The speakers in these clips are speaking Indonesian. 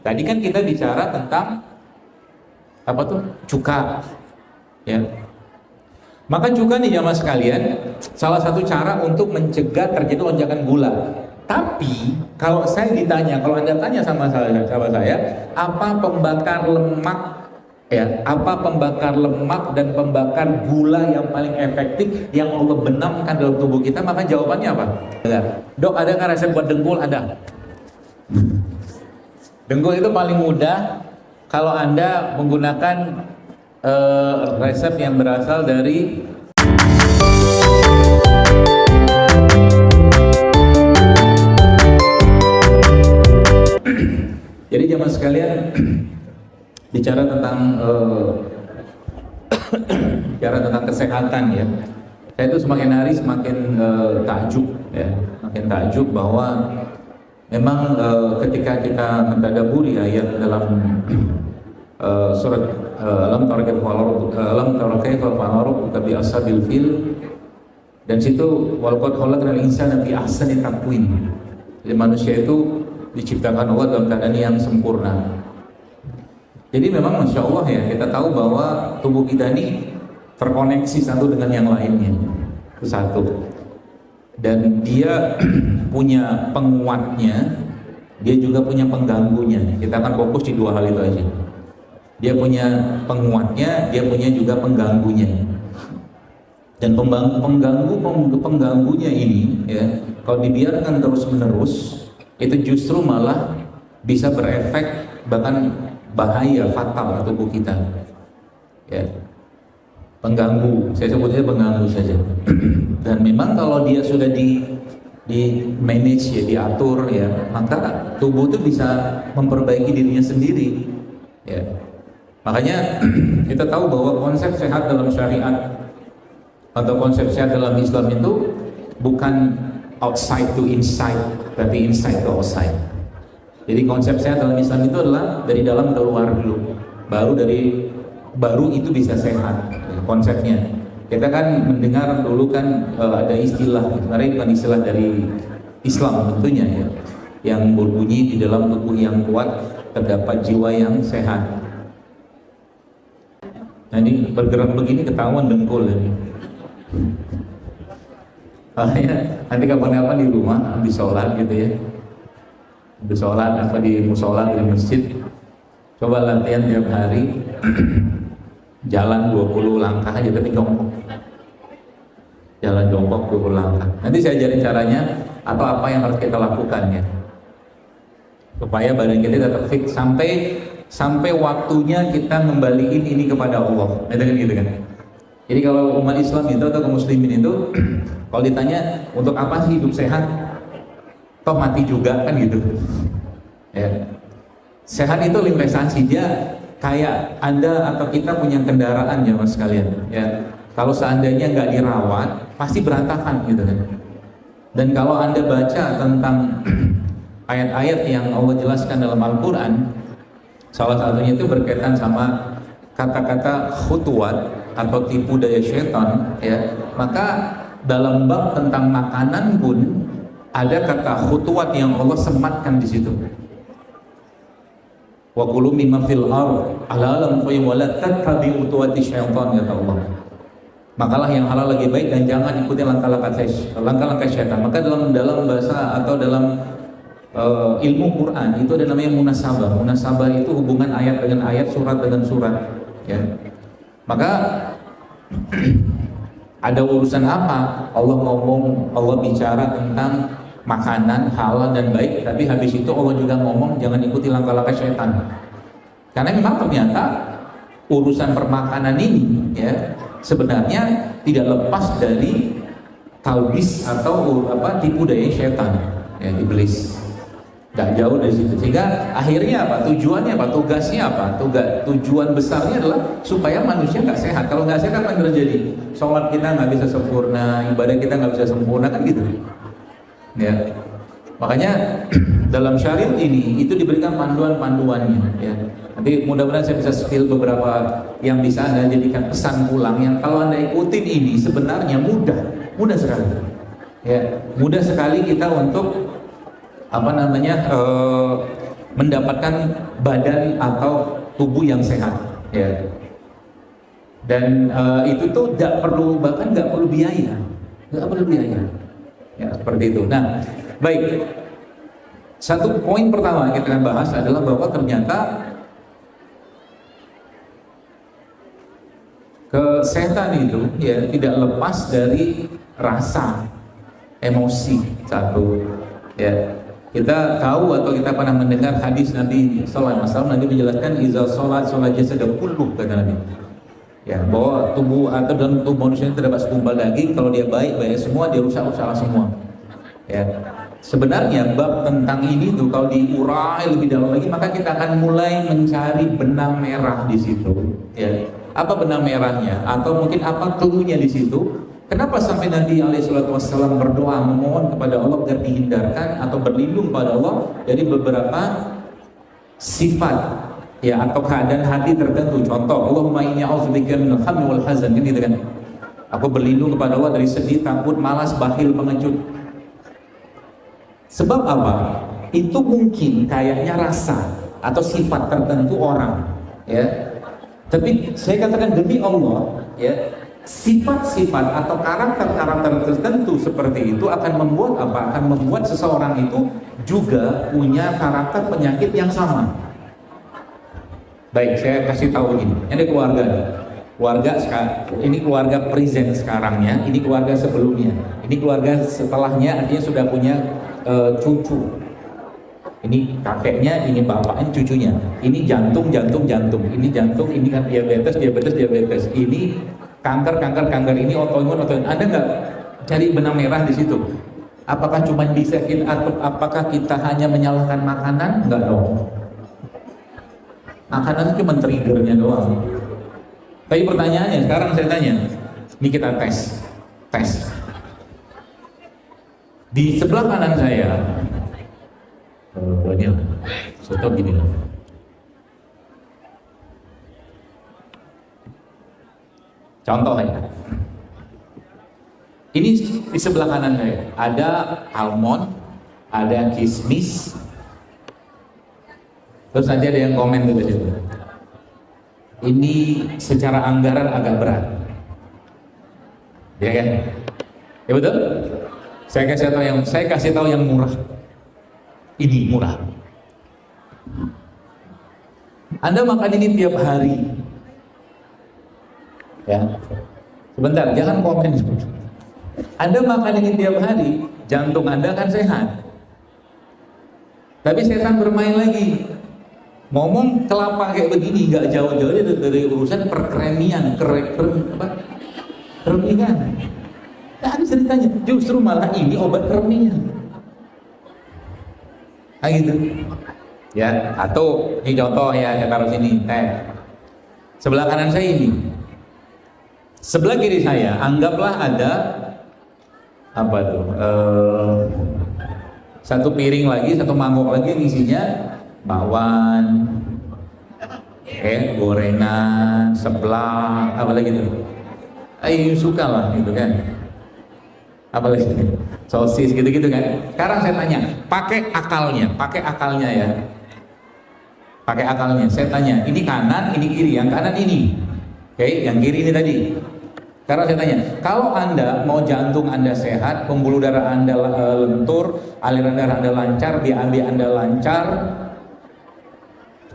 Tadi kan kita bicara tentang apa tuh? Cuka. Ya. Maka cuka nih jamaah sekalian, salah satu cara untuk mencegah terjadi lonjakan gula. Tapi kalau saya ditanya, kalau Anda tanya sama saya, apa pembakar lemak ya, apa pembakar lemak dan pembakar gula yang paling efektif yang Allah benamkan dalam tubuh kita, maka jawabannya apa? Dok, ada nggak resep buat dengkul? Ada. Dengkul itu paling mudah kalau Anda menggunakan resep yang berasal dari jadi jamaah sekalian bicara tentang bicara tentang kesehatan ya. Saya itu semakin hari semakin takjub ya, makin takjub bahwa memang ketika kita mentadaburi ayat dalam surat alam tara kaifa fa'ala rabbuka bi ashabil fil, dan situ walaqad khalaqnal insana fi ahsani taqwim. Jadi manusia itu diciptakan Allah dalam keadaan yang sempurna. Jadi memang Masya Allah ya, kita tahu bahwa tubuh kita ini terkoneksi satu dengan yang lainnya, itu satu. Dan dia punya penguatnya, dia juga punya pengganggunya. Kita akan fokus di dua hal itu aja. Dia punya penguatnya, dia punya juga pengganggunya. Dan pengganggunya ini ya, kalau dibiarkan terus-menerus, itu justru malah bisa berefek bahkan bahaya fatal tubuh kita. Ya. Pengganggu, saya sebutnya pengganggu saja. Dan memang kalau dia sudah di manage ya, diatur ya, maka tubuh itu bisa memperbaiki dirinya sendiri. Ya. Makanya kita tahu bahwa konsep sehat dalam syariat atau konsep sehat dalam Islam itu bukan outside to inside, tapi inside to outside. Jadi konsep sehat dalam Islam itu adalah dari dalam ke luar dulu, baru itu bisa sehat konsepnya. Kita kan mendengar dulu kan ada istilah, sebenarnya bukan istilah dari Islam tentunya ya, yang berbunyi di dalam tubuh yang kuat terdapat jiwa yang sehat. Nah ini bergerak begini ketahuan dengkul ini. Nanti kapan-kapan di rumah habis sholat gitu ya, habis sholat apa di musola di masjid, coba latihan tiap hari jalan 20 langkah aja tapi jongkok, jalan jongkok 20 langkah. Nanti saya ajarin caranya atau apa yang harus kita lakukan ya, supaya badan kita tetap fit sampai waktunya kita ngembaliin ini kepada Allah. Gitu kan. Jadi kalau umat Islam itu atau kaum muslimin itu kalau ditanya untuk apa sih hidup sehat, toh mati juga kan gitu ya. Sehat itu investasi, dia kayak Anda atau kita punya kendaraan ya mas sekalian ya. Kalau seandainya nggak dirawat pasti berantakan gitu kan. Dan kalau Anda baca tentang ayat-ayat yang Allah jelaskan dalam Al-Quran, salah satunya itu berkaitan sama kata-kata khutuwat atau tipu daya syaitan ya. Maka dalam bab tentang makanan pun ada kata khutuwat yang Allah sematkan di situ. Wa kulu mimma fil ardh halalan thayyib wa la tattabi'u khutuwati syaitan kata Allah. Makalah yang halal lagi baik dan jangan ikuti langkah-langkah syaitan. Maka dalam bahasa atau dalam ilmu Quran itu ada namanya munasabah. Munasabah itu hubungan ayat dengan ayat, surat dengan surat ya. Maka ada urusan apa Allah bicara tentang makanan halal dan baik, tapi habis itu Allah juga ngomong jangan ikuti langkah-langkah syaitan. Karena memang ternyata urusan permakanan ini ya sebenarnya tidak lepas dari talbis atau tipu daya syaitan ya, iblis. Gak jauh dari situ. Sehingga akhirnya apa? Tujuannya apa? Tugasnya apa? Tujuan besarnya adalah supaya manusia gak sehat. Kalau gak sehat apa yang terjadi? Sholat kita gak bisa sempurna, ibadah kita gak bisa sempurna kan gitu. Ya. Makanya dalam syariat ini itu diberikan panduan-panduannya. Ya. Nanti mudah-mudahan saya bisa spill beberapa yang bisa Anda jadikan pesan pulang. Yang kalau Anda ikutin ini sebenarnya mudah sekali. Ya, mudah sekali kita untuk mendapatkan badan atau tubuh yang sehat, ya. Dan itu tuh nggak perlu, bahkan nggak perlu biaya, ya, seperti itu. Nah, baik. Satu poin pertama yang kita akan bahas adalah bahwa ternyata kesehatan itu ya tidak lepas dari rasa, emosi. Satu, ya. Kita tahu atau kita pernah mendengar hadis Nabi Sallallahu Alaihi Wasallam, Nabi menjelaskan izal sholat jasad kullu, kata Nabi. Ya, bahwa tubuh atau dalam tubuh manusia itu terdapat segumpal daging, kalau dia baik semua, dia rusak semua. Ya. Sebenarnya bab tentang ini tuh kalau diurai lebih dalam lagi, maka kita akan mulai mencari benang merah di situ. Ya. Apa benang merahnya? Atau mungkin apa cluenya di situ? Kenapa sampai Nabi SAW berdoa memohon kepada Allah agar dihindarkan atau berlindung pada Allah dari beberapa sifat, ya, atau keadaan hati tertentu. Contoh, Allahumma inni a'udzubika minal hammi wal hazan, kan gitu kan? Aku berlindung kepada Allah dari sedih, takut, malas, bakhil, pengecut. Sebab apa? Itu mungkin kayaknya rasa atau sifat tertentu orang, ya. Tapi saya katakan demi Allah, ya, sifat-sifat atau karakter-karakter tertentu seperti itu akan membuat apa? Akan membuat seseorang itu juga punya karakter penyakit yang sama. Baik, saya kasih tahu ini. Ini keluarga sekarang, ini keluarga present sekarangnya, ini keluarga sebelumnya, ini keluarga setelahnya, artinya sudah punya cucu. Ini kakeknya, ini bapaknya, cucunya. Ini jantung, ini jantung, ini kan diabetes, ini kanker, ini autoimun. Ada nggak cari benang merah di situ? Apakah cuma bisa atau apakah kita hanya menyalahkan makanan? Enggak dong. Makanan itu cuma triggernya doang. Tapi pertanyaannya, sekarang saya tanya, ini kita tes. Di sebelah kanan saya, ini stop gini loh. Contoh ya, ini di sebelah kanan saya ada almond, ada kismis. Terus nanti ada yang komen juga situ. Ini secara anggaran agak berat, ya kan? Ya betul. Saya kasih tahu yang murah. Ini murah. Anda makan ini tiap hari. Ya. Sebentar, jangan komen. Anda makan ini tiap hari, jantung Anda akan sehat. Tapi setan bermain lagi. Ngomong kelapa kayak begini, nggak jauh-jauh dari urusan perkremian, keremian. Nah, ada ceritanya, justru malah ini obat keremian. Nah gitu. Ya, atau ini contoh ya, saya taruh sini, teh. Sebelah kanan saya ini. Sebelah kiri saya, anggaplah ada apa tuh? Satu piring lagi, satu mangkok lagi isinya bakwan, gorengan, seblak, apa lagi tuh? Ayo suka lah gitu kan. Apalagi sosis gitu-gitu kan. Sekarang saya tanya, pakai akalnya ya. Pakai akalnya. Saya tanya, ini kanan, ini kiri, yang kanan ini. Oke, yang kiri ini tadi. Sekarang saya tanya, kalau Anda mau jantung Anda sehat, pembuluh darah Anda lentur, aliran darah Anda lancar, BAB Anda lancar,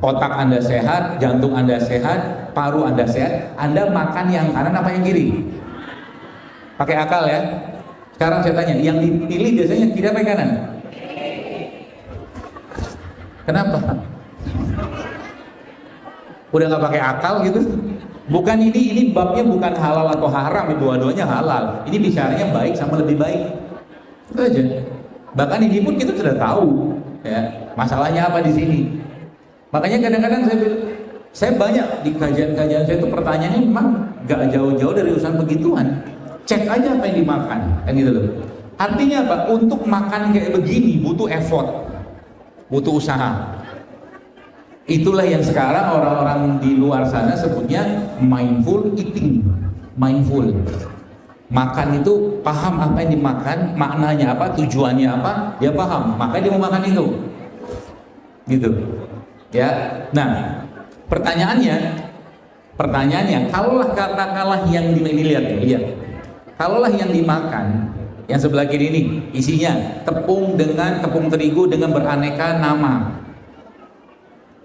otak Anda sehat, jantung Anda sehat, paru Anda sehat, Anda makan yang kanan apa yang kiri? Pakai akal ya. Sekarang saya tanya, yang dipilih biasanya kiri apa kanan? Kenapa? Udah nggak pakai akal gitu? Bukan ini babnya bukan halal atau haram, dua-duanya halal. Ini bicaranya baik sama lebih baik. Itu aja. Bahkan ini pun kita sudah tahu, ya masalahnya apa di sini. Makanya kadang-kadang saya banyak di kajian-kajian saya itu pertanyaannya memang nggak jauh-jauh dari urusan begituan. Cek aja apa yang dimakan, kan gitu loh. Artinya apa? Untuk makan kayak begini butuh effort, butuh usaha. Itulah yang sekarang orang-orang di luar sana sebutnya mindful eating. Mindful. Makan itu paham apa yang dimakan, maknanya apa, tujuannya apa, dia paham. Makanya dia mau makan itu. gitu ya. Nah, pertanyaannya, kalaulah katakanlah yang lihat, kalaulah yang dimakan yang sebelah kiri ini isinya tepung terigu dengan beraneka nama.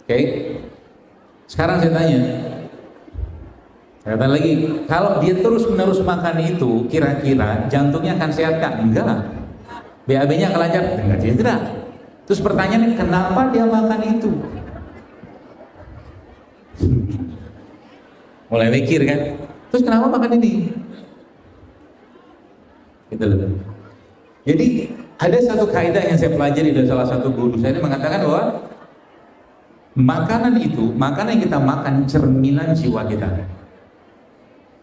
Oke. Sekarang saya tanya lagi, kalau dia terus menerus makan itu, kira-kira jantungnya akan sehat kan? Enggak. BAB-nya akan lancar? Tidak. Terus pertanyaannya, kenapa dia makan itu? Mulai mikir kan? Terus kenapa makan ini? Gitu loh. Jadi ada satu kaidah yang saya pelajari dari salah satu guru saya, dia mengatakan bahwa makanan yang kita makan cerminan jiwa kita.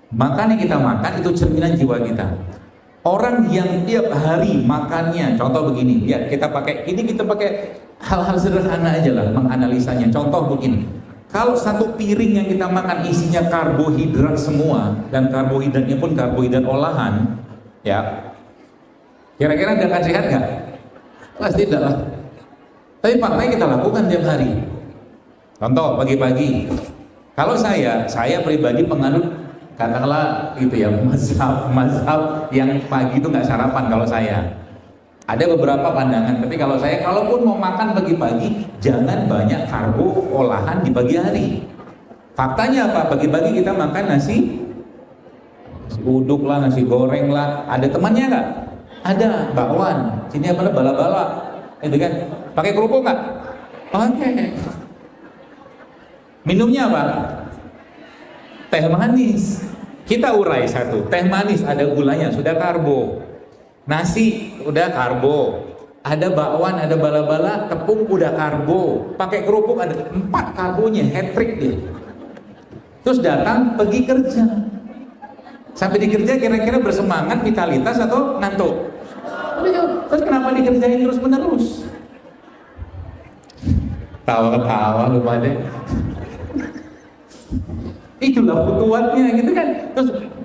Makanan yang kita makan itu cerminan jiwa kita. Orang yang tiap hari makannya, contoh begini, ya kita pakai hal-hal sederhana aja lah menganalisanya. Contoh begini, kalau satu piring yang kita makan isinya karbohidrat semua, dan karbohidratnya pun karbohidrat olahan, ya, kira-kira dia akan sehat nggak? Pasti tidak lah. Tapi faktanya kita lakukan tiap hari. Contoh pagi-pagi, kalau saya pribadi penganut katakanlah gitu ya, mazhab yang pagi itu nggak sarapan. Kalau saya ada beberapa pandangan, tapi kalau saya, kalaupun mau makan pagi-pagi, jangan banyak karbo olahan di pagi hari. Faktanya apa? Pagi-pagi kita makan nasi uduk lah, nasi goreng lah. Ada temannya nggak? Ada, bakwan. Sini apa? Bala-bala, itu kan? Pakai kerupuk nggak? Pakai. Minumnya apa? Teh manis. Kita urai satu. Teh manis ada gulanya, sudah karbo. Nasi udah karbo. Ada bakwan, ada bala-bala, tepung udah karbo. Pakai kerupuk ada 4 karbonya, hat-trick dia. Terus datang pergi kerja. Sampai di kerja kira-kira bersemangat, vitalitas atau ngantuk? Terus kenapa dikerjain terus-menerus? Tawa-tawa lu pada. Itulah futuhatnya gitu kan.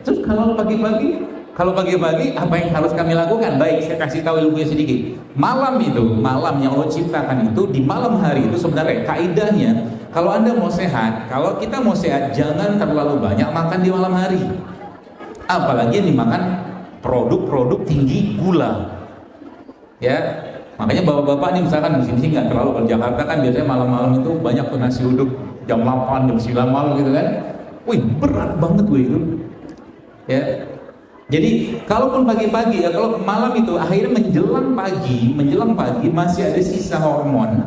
Terus kalau pagi-pagi apa yang harus kami lakukan? Baik, saya kasih tahu ilmunya sedikit. Malam yang Allah ciptakan itu, di malam hari itu sebenarnya kaidahnya, kalau Anda mau sehat, kalau kita mau sehat, jangan terlalu banyak makan di malam hari. Apalagi yang dimakan produk-produk tinggi gula. Ya, makanya bapak-bapak nih misalkan di sini nggak terlalu, kalau Jakarta kan biasanya malam-malam itu banyak tuh nasi uduk jam 8, jam 9 malam gitu kan. Wih, berat banget itu. Ya. Jadi kalaupun pagi-pagi ya, kalau malam itu akhirnya menjelang pagi masih ada sisa hormon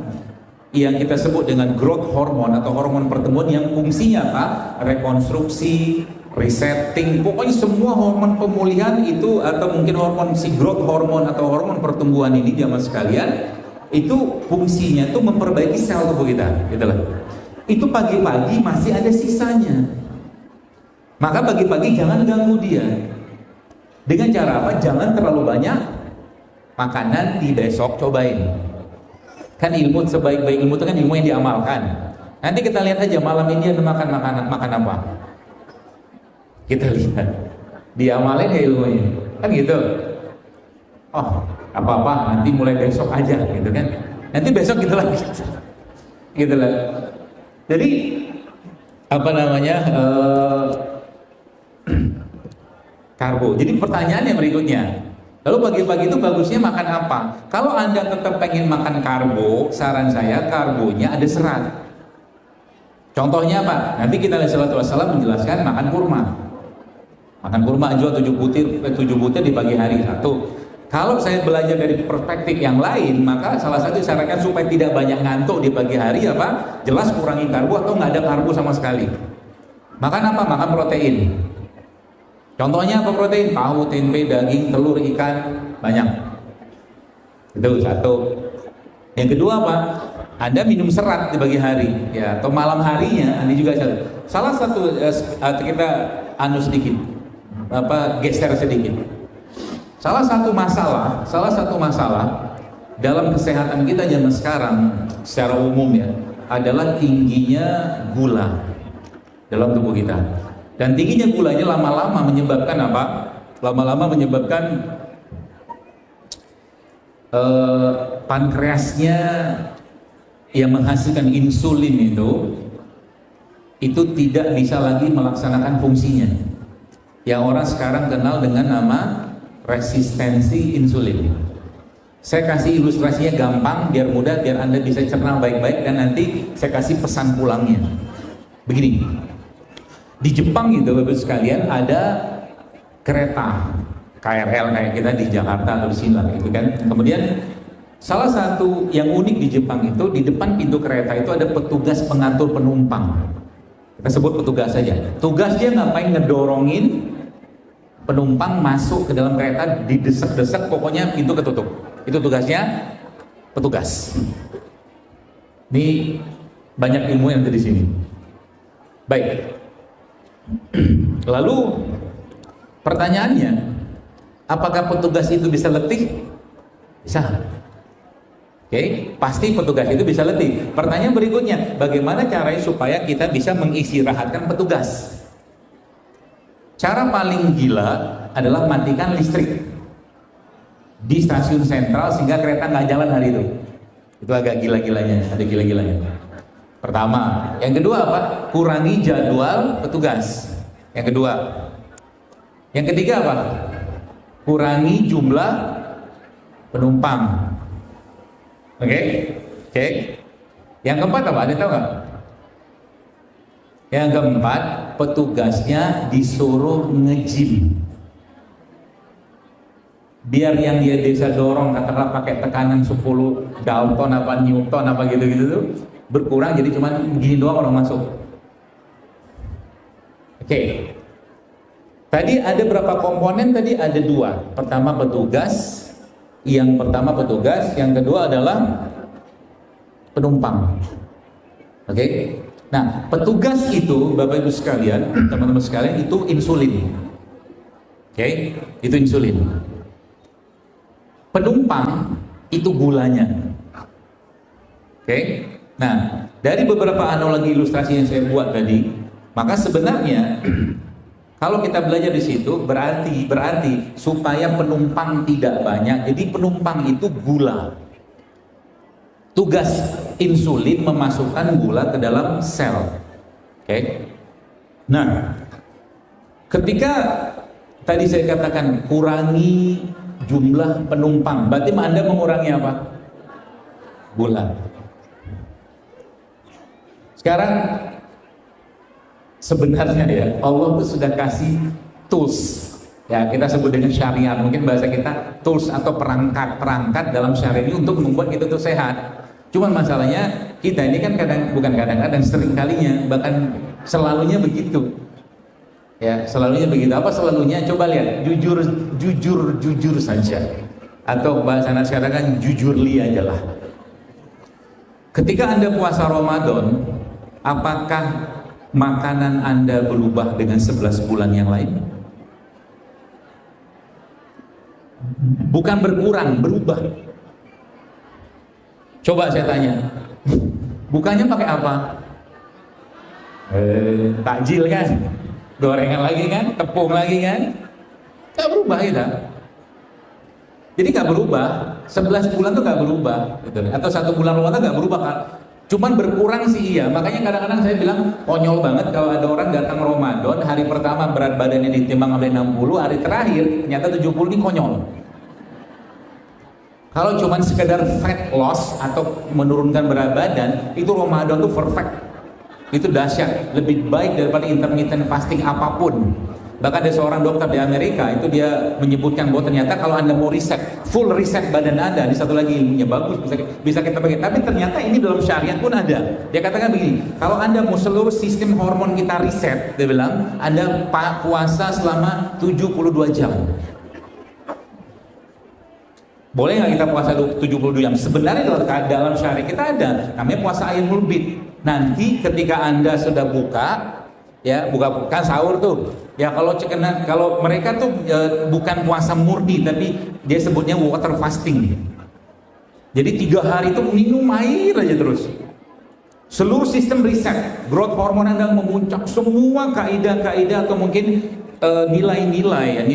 yang kita sebut dengan growth hormone atau hormon pertumbuhan yang fungsinya apa? Rekonstruksi, resetting, pokoknya semua hormon pemulihan itu, atau mungkin hormon growth hormone atau hormon pertumbuhan ini jamaah sekalian, itu fungsinya itu memperbaiki sel tubuh kita, gitu loh. Itu pagi-pagi masih ada sisanya. Maka pagi-pagi jangan ganggu dia. Dengan cara apa? Jangan terlalu banyak makanan di besok, cobain. Kan ilmu, sebaik-baik ilmu itu kan ilmu yang diamalkan. Nanti kita lihat aja malam ini dia makan apa. Kita lihat. Diamalin ya ilmunya. Kan gitu. Oh, apa-apa nanti mulai besok aja gitu kan. Nanti besok gitu lagi. Gitu lah. Jadi apa namanya? Karbo. Jadi pertanyaannya berikutnya, lalu pagi-pagi itu bagusnya makan apa? Kalau Anda tetap pengen makan karbo, saran saya karbonya ada serat. Contohnya apa? Nanti kita lihat Sallallahu Alaihi Wasallam menjelaskan makan kurma. Makan kurma jual 7 butir di pagi hari. Satu. Kalau saya belajar dari perspektif yang lain, maka salah satu disarankan supaya tidak banyak ngantuk di pagi hari apa? Jelas kurangi karbo atau nggak ada karbo sama sekali. Makan apa? Makan protein. Contohnya apa protein? Tahu, tempe, daging, telur, ikan, banyak. Itu satu. Yang kedua apa? Anda minum serat di pagi hari, ya, atau malam harinya. Anda juga salah satu kita sedikit, geser sedikit. Salah satu masalah dalam kesehatan kita zaman sekarang secara umum ya adalah tingginya gula dalam tubuh kita. Dan tingginya gulanya lama-lama menyebabkan apa? Lama-lama menyebabkan pankreasnya yang menghasilkan insulin itu tidak bisa lagi melaksanakan fungsinya. Yang orang sekarang kenal dengan nama resistensi insulin. Saya kasih ilustrasinya gampang, biar mudah, biar Anda bisa cerna baik-baik, dan nanti saya kasih pesan pulangnya. Begini, di Jepang gitu Bapak sekalian ada kereta KRL kayak kita di Jakarta atau di sini lah gitu kan. Kemudian salah satu yang unik di Jepang itu, di depan pintu kereta itu ada petugas pengatur penumpang. Kita sebut petugas saja. Tugas dia ngapain? Ngedorongin penumpang masuk ke dalam kereta, didesak-desak, pokoknya pintu ketutup. Itu tugasnya petugas. Ini banyak ilmu yang ada di sini. Baik. Lalu pertanyaannya, apakah petugas itu bisa letih? Bisa. Oke, pasti petugas itu bisa letih. Pertanyaan berikutnya, bagaimana caranya supaya kita bisa mengistirahatkan petugas? Cara paling gila adalah matikan listrik di stasiun sentral sehingga kereta nggak jalan hari itu. Itu agak gila-gilanya, ada gila-gilanya. Pertama, yang kedua apa? Kurangi jadwal petugas. Yang kedua, yang ketiga apa? Kurangi jumlah penumpang. Oke. Yang keempat apa? Ada tahu nggak? Yang keempat, petugasnya disuruh nge-gym. Biar yang dia bisa dorong, katakanlah pakai tekanan 10 Dalton apa Newton apa gitu-gitu tuh berkurang, jadi cuma gini doang orang masuk. Oke. Tadi ada berapa komponen? Tadi ada 2. Pertama petugas, yang kedua adalah penumpang. Oke. Nah, petugas itu Bapak Ibu sekalian, teman-teman sekalian, itu insulin. Oke, itu insulin. Penumpang itu gulanya. Oke. Nah, dari beberapa analogi ilustrasi yang saya buat tadi, maka sebenarnya kalau kita belajar di situ berarti supaya penumpang tidak banyak, jadi penumpang itu gula. Tugas insulin memasukkan gula ke dalam sel. Oke. Nah, ketika tadi saya katakan kurangi jumlah penumpang, berarti Anda mengurangi apa? Gula. Sekarang sebenarnya ya, Allah itu sudah kasih tools. Ya, kita sebut dengan syariat, mungkin bahasa kita tools atau perangkat dalam syariat ini untuk membuat kita tuh sehat. Cuman masalahnya kita ini kan bukan kadang-kadang, sering kalinya, bahkan selalunya begitu. Ya, selalunya begitu. Apa selalunya? Coba lihat, jujur saja. Atau bahasa anak sekarang kan jujurli aja lah. Ketika Anda puasa Ramadan, apakah makanan Anda berubah dengan 11 bulan yang lain? Bukan berkurang, berubah. Coba saya tanya, bukannya pakai apa? Takjil kan? Gorengan lagi kan? Tepung lagi kan? Gak berubah kita. Jadi gak berubah, 11 bulan tuh gak berubah gitu. Atau 1 bulan Ramadan gak berubah kan? Cuman berkurang sih iya. Makanya kadang-kadang saya bilang konyol banget kalau ada orang datang Ramadan, hari pertama berat badannya ditimbang oleh 60, hari terakhir ternyata 70, ini konyol. Kalau cuman sekedar fat loss atau menurunkan berat badan, itu Ramadan tuh perfect. Itu dahsyat, lebih baik daripada intermittent fasting apapun. Bahkan ada seorang dokter di Amerika, itu dia menyebutkan bahwa ternyata kalau Anda mau full reset badan Anda, di satu lagi ilmunya bagus, bisa kita pakai. Tapi ternyata ini dalam syariat pun ada. Dia katakan begini, kalau Anda mau seluruh sistem hormon kita reset, dia bilang, Anda puasa selama 72 jam. Boleh nggak kita puasa 72 jam? Sebenarnya dalam syariat kita ada, namanya puasa ayyamul bid. Nanti ketika Anda sudah buka kan sahur tuh. Ya kalau mereka tuh bukan puasa murni, tapi dia sebutnya water fasting. Jadi 3 hari itu minum air aja terus. Seluruh sistem reset, growth hormon Anda memuncak, semua kaidah-kaidah atau mungkin nilai-nilai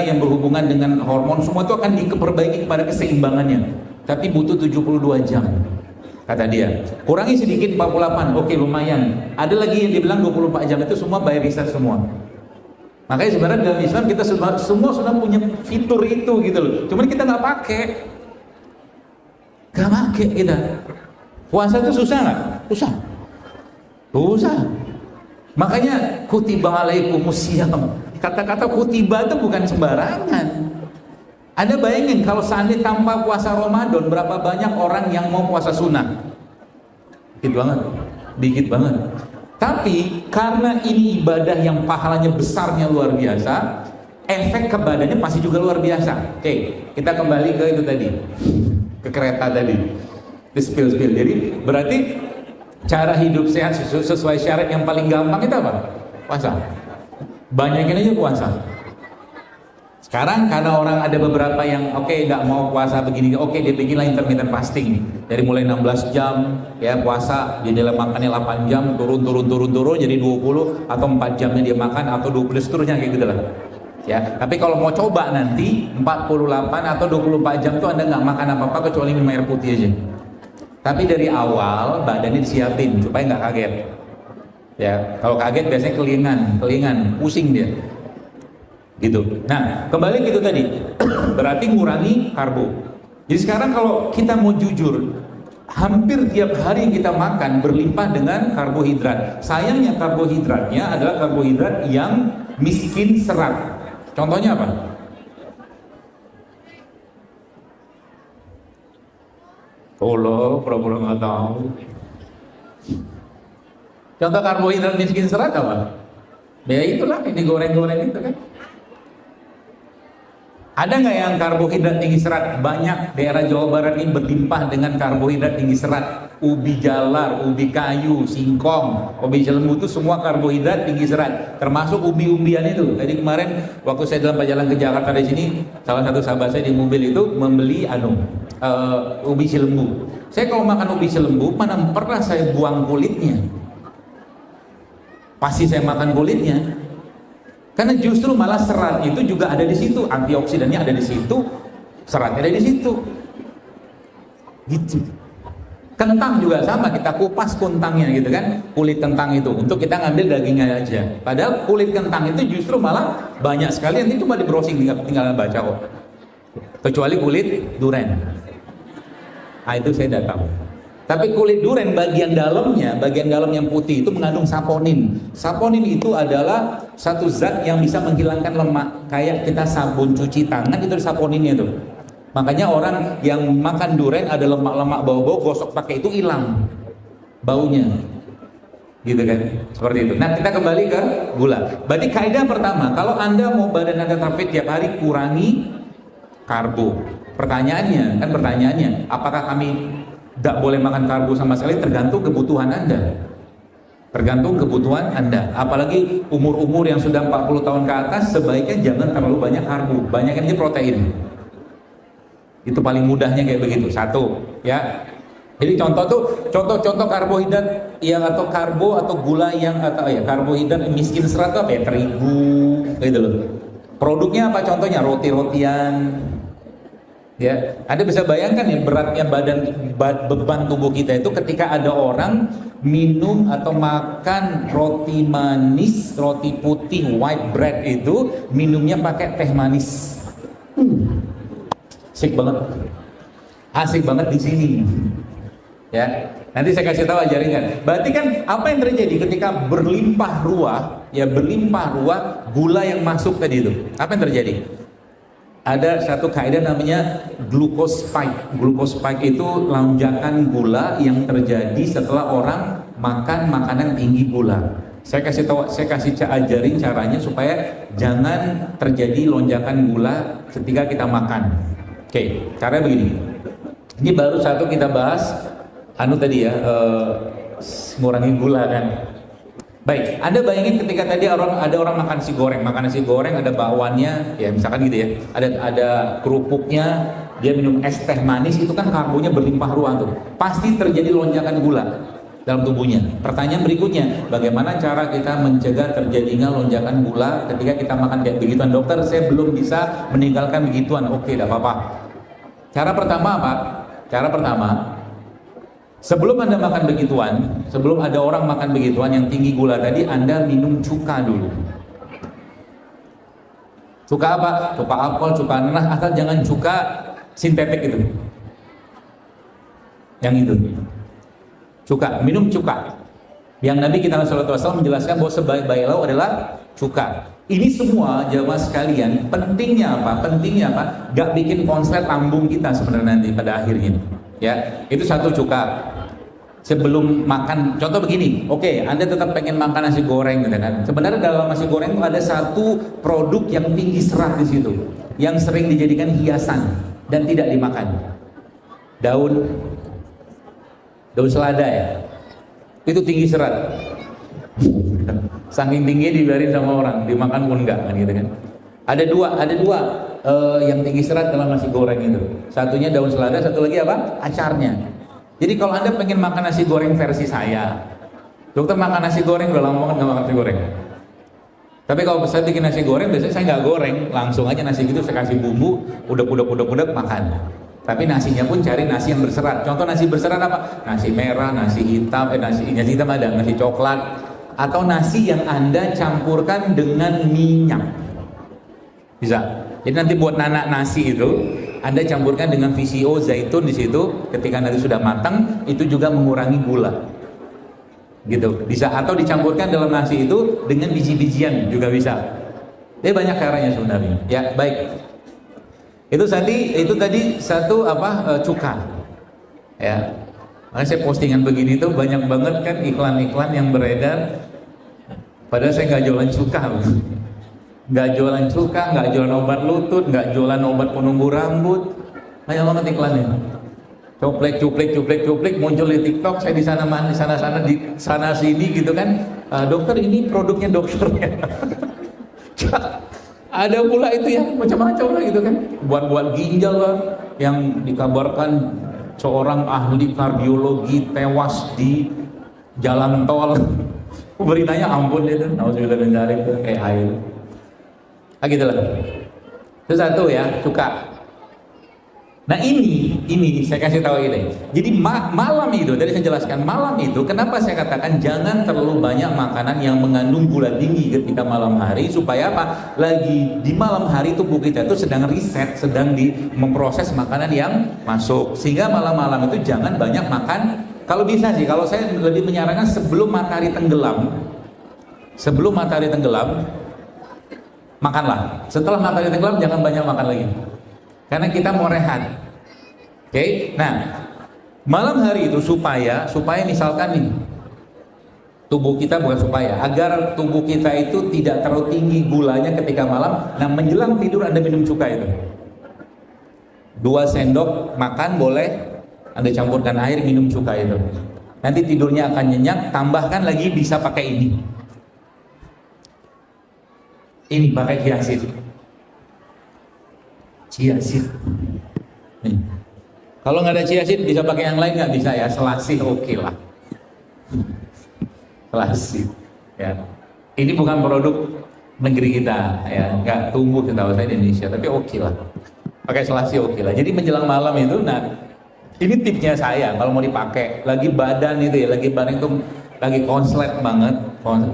yang berhubungan dengan hormon semua itu akan diperbaiki kepada keseimbangannya. Tapi butuh 72 jam. kata dia. Kurangi sedikit 48, oke lumayan. Ada lagi yang dibilang 24 jam, itu semua by research semua. Makanya sebenarnya dalam Islam kita semua sudah punya fitur itu gitu loh. Cuman kita nggak pakai. Nggak pakai kita. Puasa itu susah nggak? Susah. Susah. Makanya kutiba alaikumusiyam. Kata-kata kutiba itu bukan sembarangan. Anda bayangin kalau seandainya tanpa puasa Ramadan, berapa banyak orang yang mau puasa sunnah? Dikit banget. Dikit banget. Tapi karena ini ibadah yang pahalanya besarnya luar biasa, efek ke badannya pasti juga luar biasa. Oke, kita kembali ke itu tadi, ke kereta tadi, di spill. Jadi berarti cara hidup sehat sesuai syarat yang paling gampang itu apa? Puasa. Banyakin aja puasa. Sekarang karena orang ada beberapa yang nggak mau puasa begini, dia bikinlah intermittent fasting. Dari mulai 16 jam ya puasa, dia makannya 8 jam, turun jadi 20 atau 4 jamnya dia makan atau 20 seterusnya kayak gitu lah. Ya, tapi kalau mau coba nanti 48 atau 24 jam tuh Anda nggak makan apa-apa kecuali minum air putih aja. Tapi dari awal badannya disiapin supaya nggak kaget. Ya, kalau kaget biasanya kelingan, pusing dia. Gitu. Nah, kembali gitu tadi. Berarti ngurangi karbo. Jadi sekarang kalau kita mau jujur, hampir tiap hari yang kita makan berlimpah dengan karbohidrat. Sayangnya karbohidratnya adalah karbohidrat yang miskin serat. Contohnya apa? Pura-pura nggak tahu. Contoh karbohidrat miskin serat apa? Ya itulah, ini goreng-goreng itu kan. Ada nggak yang karbohidrat tinggi serat? Banyak. Daerah Jawa Barat ini berlimpah dengan karbohidrat tinggi serat. Ubi jalar, ubi kayu, singkong, ubi jelembu itu semua karbohidrat tinggi serat. Termasuk ubi-umbian itu. Tadi kemarin waktu saya dalam perjalanan ke Jakarta dari sini, salah satu sahabat saya di mobil itu membeli ubi jelembu. Saya kalau makan ubi jelembu, mana pernah saya buang kulitnya? Pasti saya makan kulitnya. Karena justru malah serat itu juga ada di situ, antioksidannya ada di situ, seratnya ada di situ. Gitu. Kentang juga sama, kita kupas kentangnya gitu kan, kulit kentang itu untuk kita ngambil dagingnya aja. Padahal kulit kentang itu justru malah banyak sekali, nanti cuma di browsing tinggal baca kok. Kecuali kulit duren. Ah itu saya tidak tahu. Tapi kulit duren bagian dalam yang putih itu mengandung saponin. Saponin itu adalah satu zat yang bisa menghilangkan lemak. Kayak kita sabun cuci tangan itu ada saponinnya tuh. Makanya orang yang makan duren ada lemak-lemak bau-bau, gosok pakai itu hilang baunya. Gitu kan? Seperti itu. Nah, kita kembali ke gula. Berarti kaidah pertama, kalau Anda mau badan Anda fit tiap hari, kurangi karbo. Pertanyaannya, apakah kami tidak boleh makan karbo sama sekali? Tergantung kebutuhan Anda. Tergantung kebutuhan Anda. Apalagi umur-umur yang sudah 40 tahun ke atas, sebaiknya jangan terlalu banyak karbo. Banyakin aja protein. Itu paling mudahnya kayak begitu. Satu, ya. Jadi contoh karbohidrat yang atau karbo atau gula yang karbohidrat miskin serat apa ya? Terigu, gitu loh. Produknya apa contohnya? Roti-rotian. Ya, Anda bisa bayangkan ya beratnya beban tubuh kita itu ketika ada orang minum atau makan roti manis, roti putih, white bread itu minumnya pakai teh manis. Asik banget di sini. Ya, nanti saya kasih tahu jaringan. Berarti kan apa yang terjadi ketika berlimpah ruah gula yang masuk tadi itu? Apa yang terjadi? Ada satu kaidah namanya glucose spike. Glucose spike itu lonjakan gula yang terjadi setelah orang makan makanan tinggi gula. Saya kasih ajarin caranya supaya jangan terjadi lonjakan gula ketika kita makan. Oke, caranya begini. Ini baru satu kita bahas ngurangi gula kan. Baik, Anda bayangin ketika tadi ada orang makan nasi goreng ada bakwannya, ya misalkan gitu ya, ada kerupuknya, dia minum es teh manis, itu kan karbonya berlimpah ruah tuh, pasti terjadi lonjakan gula dalam tubuhnya. Pertanyaan berikutnya, bagaimana cara kita mencegah terjadinya lonjakan gula ketika kita makan kayak begituan? Dokter, saya belum bisa meninggalkan begituan. Oke, tidak apa-apa. Cara pertama apa? Sebelum Anda makan begituan, sebelum ada orang makan begituan yang tinggi gula tadi, Anda minum cuka dulu. Cuka apa? Cuka apel, cuka nanas, asal jangan cuka sintetik itu. Yang itu. Cuka, minum cuka. Yang Nabi kita SAW menjelaskan bahwa sebaik-baik lauk adalah cuka. Ini semua jamaah sekalian, pentingnya apa? Pentingnya apa? Gak bikin konslet lambung kita sebenarnya nanti pada akhirnya. Ya, itu satu cuka. Sebelum makan, contoh begini, oke, Anda tetap pengen makan nasi goreng, gitu kan? Sebenarnya dalam nasi goreng itu ada satu produk yang tinggi serat di situ, yang sering dijadikan hiasan dan tidak dimakan. Daun selada ya, itu tinggi serat. Saking tinggi dibiarin sama orang, dimakan pun enggak kan gitu kan. Ada dua yang tinggi serat dalam nasi goreng itu. Satunya daun selada, satu lagi apa? Acarnya. Jadi kalau Anda pengen makan nasi goreng versi saya, dokter makan nasi goreng udah lama banget nggak makan nasi goreng. Tapi kalau saya bikin nasi goreng, biasanya saya nggak goreng, langsung aja nasi gitu saya kasih bumbu, udah makan. Tapi nasinya pun cari nasi yang berserat. Contoh nasi berserat apa? Nasi merah, nasi hitam, nasi hitam ada, nasi coklat, atau nasi yang Anda campurkan dengan minyak. Bisa. Jadi nanti buat nanak nasi itu Anda campurkan dengan VCO zaitun di situ. Ketika nanti sudah matang, itu juga mengurangi gula. Gitu. Bisa, atau dicampurkan dalam nasi itu dengan biji-bijian juga bisa. Jadi banyak caranya sebenarnya. Ya, baik. Itu tadi satu cuka. Ya. Makanya saya postingan begini tuh banyak banget kan iklan-iklan yang beredar. Padahal saya nggak jualan cuka. Nggak jualan cuka, nggak jualan obat lutut, nggak jualan obat penumbuh rambut. Banyak banget iklannya. Cuplik muncul di TikTok. Saya di sana di sana sini gitu kan. Dokter, ini produknya dokternya. Ada pula itu yang macam-macam lah gitu kan. Buat ginjal lah, yang dikabarkan seorang ahli kardiologi tewas di jalan tol. Beritanya ampun itu, nauzubillah min dzalik, kayak air. Gitu lah. Itu satu ya, cuka. Nah ini saya kasih tahu ini. Jadi malam itu, tadi saya jelaskan malam itu, kenapa saya katakan jangan terlalu banyak makanan yang mengandung gula tinggi ketika malam hari, supaya apa? Lagi di malam hari tubuh kita itu sedang riset, sedang memproses makanan yang masuk, sehingga malam-malam itu jangan banyak makan. Kalau bisa sih, kalau saya lebih menyarankan sebelum matahari tenggelam, makanlah. Setelah matahari tenggelam jangan banyak makan lagi. Karena kita mau rehat. Oke? Nah, malam hari itu supaya misalkan nih, tubuh kita bukan supaya, agar tubuh kita itu tidak terlalu tinggi gulanya ketika malam. Nah, menjelang tidur Anda minum cuka itu. 2 sendok makan boleh, Anda campurkan air, minum cuka itu. Nanti tidurnya akan nyenyak. Tambahkan lagi bisa pakai ini. Ini pakai chia seed. Nih. Kalau nggak ada chia seed bisa pakai yang lain, nggak bisa ya, selasih oke lah. Selasih. Ya. Ini bukan produk negeri kita, ya, nggak tumbuh setahu saya di Indonesia, tapi oke lah. Pakai selasih oke lah. Jadi menjelang malam itu, nah ini tipsnya saya kalau mau dipakai. Lagi badan itu lagi konslet banget,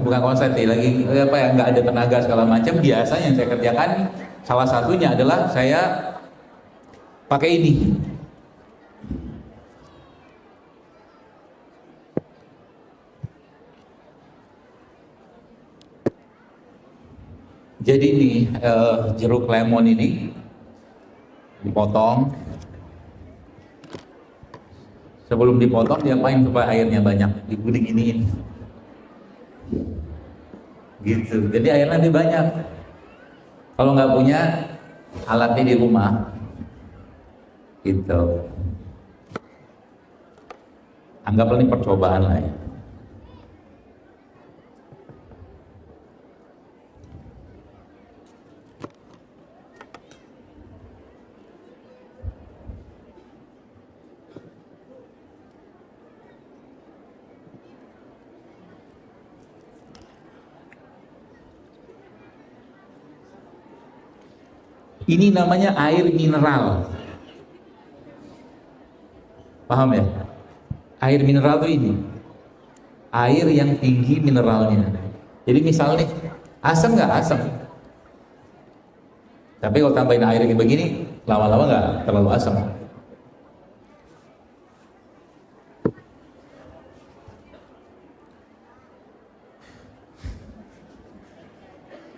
bukan konslet ya, lagi nggak ada tenaga segala macam. Biasanya yang saya kerjakan salah satunya adalah saya pakai ini. Jadi ini jeruk lemon ini dipotong. Sebelum dipotong diapain supaya airnya banyak? Diginiin. Gitu. Jadi airnya nanti banyak. Kalau nggak punya alatnya di rumah, gitu. Anggaplah ini percobaan lah ya. Ini namanya air mineral. Paham ya? Air mineral tuh ini, air yang tinggi mineralnya. Jadi misalnya asam nggak asam, tapi kalau tambahin air kayak begini, lama-lama nggak terlalu asam.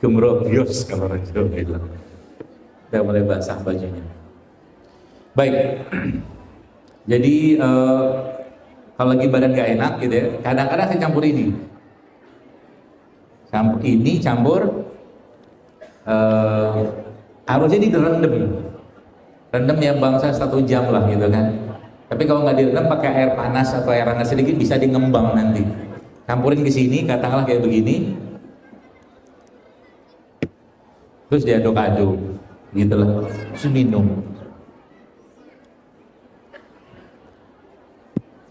Gemrobios kalau orang Jawa bilang. Udah mulai basah bajunya. Baik. Jadi kalau lagi badan gak enak gitu ya, kadang-kadang saya campur ini. Campur harusnya direndam. Rendam ya bangsa 1 jam lah gitu kan. Tapi kalau nggak direndam pakai air panas atau air hangat sedikit bisa digembang nanti. Campurin ke sini, katakanlah kayak begini. Terus diaduk-aduk gitu lah. Terus minum.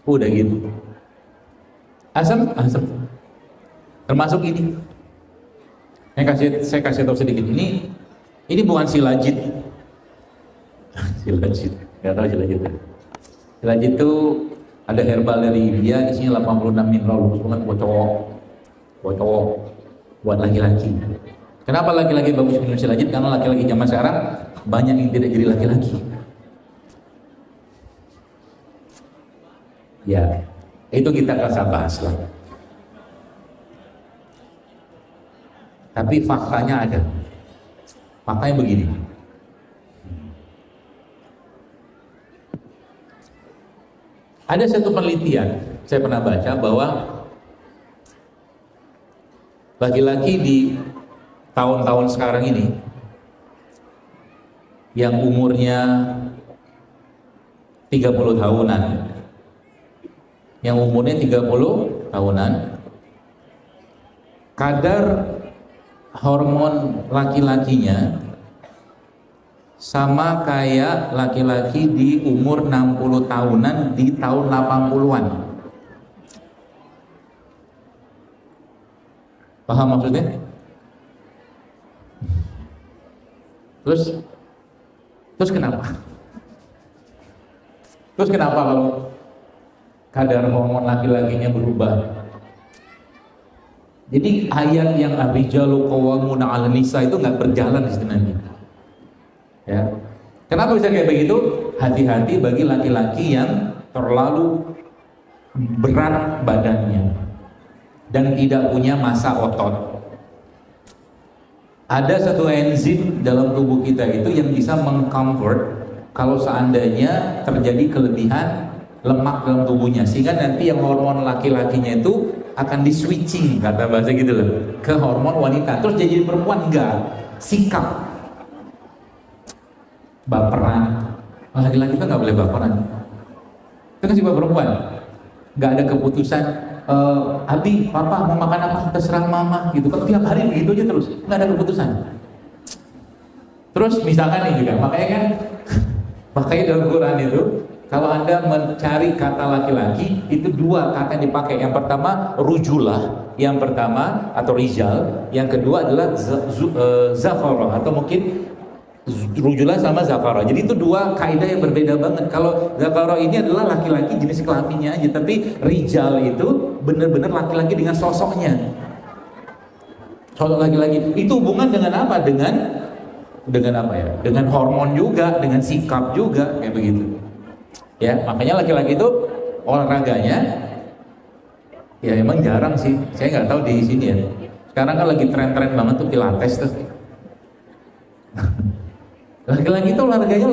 Udah gitu. Asam. Termasuk ini. Saya kasih tahu sedikit. Ini bukan silajit. Silajit. Enggak tahu silajit. Silajit itu ada herbal dari India, isinya 86 mineral, bukan bocok buat laki-laki. Kenapa laki-laki bagus minum silajit? Karena laki-laki zaman sekarang banyak yang tidak jadi laki-laki. Ya, itu kita akan bahas lah. Tapi faktanya ada. Faktanya begini. Ada satu penelitian, saya pernah baca bahwa laki-laki di tahun-tahun sekarang ini yang umurnya 30 tahunan, yang umurnya 30 tahunan, kadar hormon laki-lakinya sama kayak laki-laki di umur 60 tahunan di tahun 80-an. Paham maksudnya? Terus kenapa? Terus kenapa kalau kadar hormon laki-lakinya berubah? Jadi ayat yang ar-rijalu qawwamuna 'alan nisa itu nggak berjalan di situ nanti. Ya. Kenapa bisa kayak begitu? Hati-hati bagi laki-laki yang terlalu berat badannya dan tidak punya massa otot. Ada satu enzim dalam tubuh kita itu yang bisa mengconvert kalau seandainya terjadi kelebihan lemak dalam tubuhnya, sehingga nanti yang hormon laki-lakinya itu akan di switching, kata bahasa gitu loh, ke hormon wanita. Terus jadi perempuan enggak, sikap, baperan. Laki-laki itu nggak boleh baperan. Itu kan sifat perempuan, nggak ada keputusan. Abi, papa mau makan apa? Terserah mama gitu. Kalau tiap hari begitu aja terus, nggak ada keputusan. Terus misalkan nih juga, makanya dalam Quran itu, kalau Anda mencari kata laki-laki, itu 2 kata yang dipakai. Yang pertama rujulah, yang pertama atau rijal, yang kedua adalah zafarah atau mungkin rujulah sama zafarah. Jadi itu 2 kaidah yang berbeda banget. Kalau zafarah ini adalah laki-laki jenis kelaminnya aja, tapi rijal itu benar-benar laki-laki dengan sosoknya. Sosok laki-laki itu hubungan dengan apa? Dengan apa ya? Dengan hormon juga, dengan sikap juga, kayak begitu. Ya, makanya laki-laki itu olahraganya ya emang jarang sih. Saya nggak tahu di sini ya. Sekarang kan lagi tren-tren banget tuh pilates tuh. Laki-laki itu olahraganya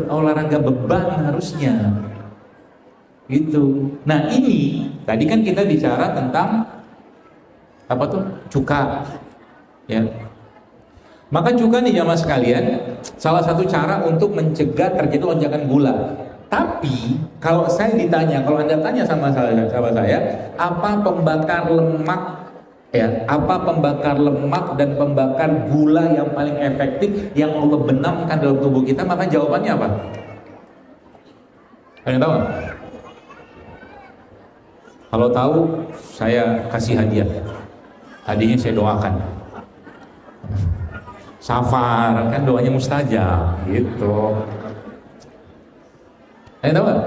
olahraga beban harusnya. Gitu. Nah, ini tadi kan kita bicara tentang apa tuh? Cuka. Ya. Maka cuka nih jamaah sekalian, salah satu cara untuk mencegah terjadi lonjakan gula. Tapi kalau saya ditanya, kalau Anda tanya sama saya, apa pembakar lemak ya, apa pembakar lemak dan pembakar gula yang paling efektif yang Allah benamkan dalam tubuh kita, maka jawabannya apa? Kalian tahu nggak? Kalau tahu, saya kasih hadiah. Hadiahnya saya doakan. Safar, kan doanya mustajab, gitu. Tahu nggak?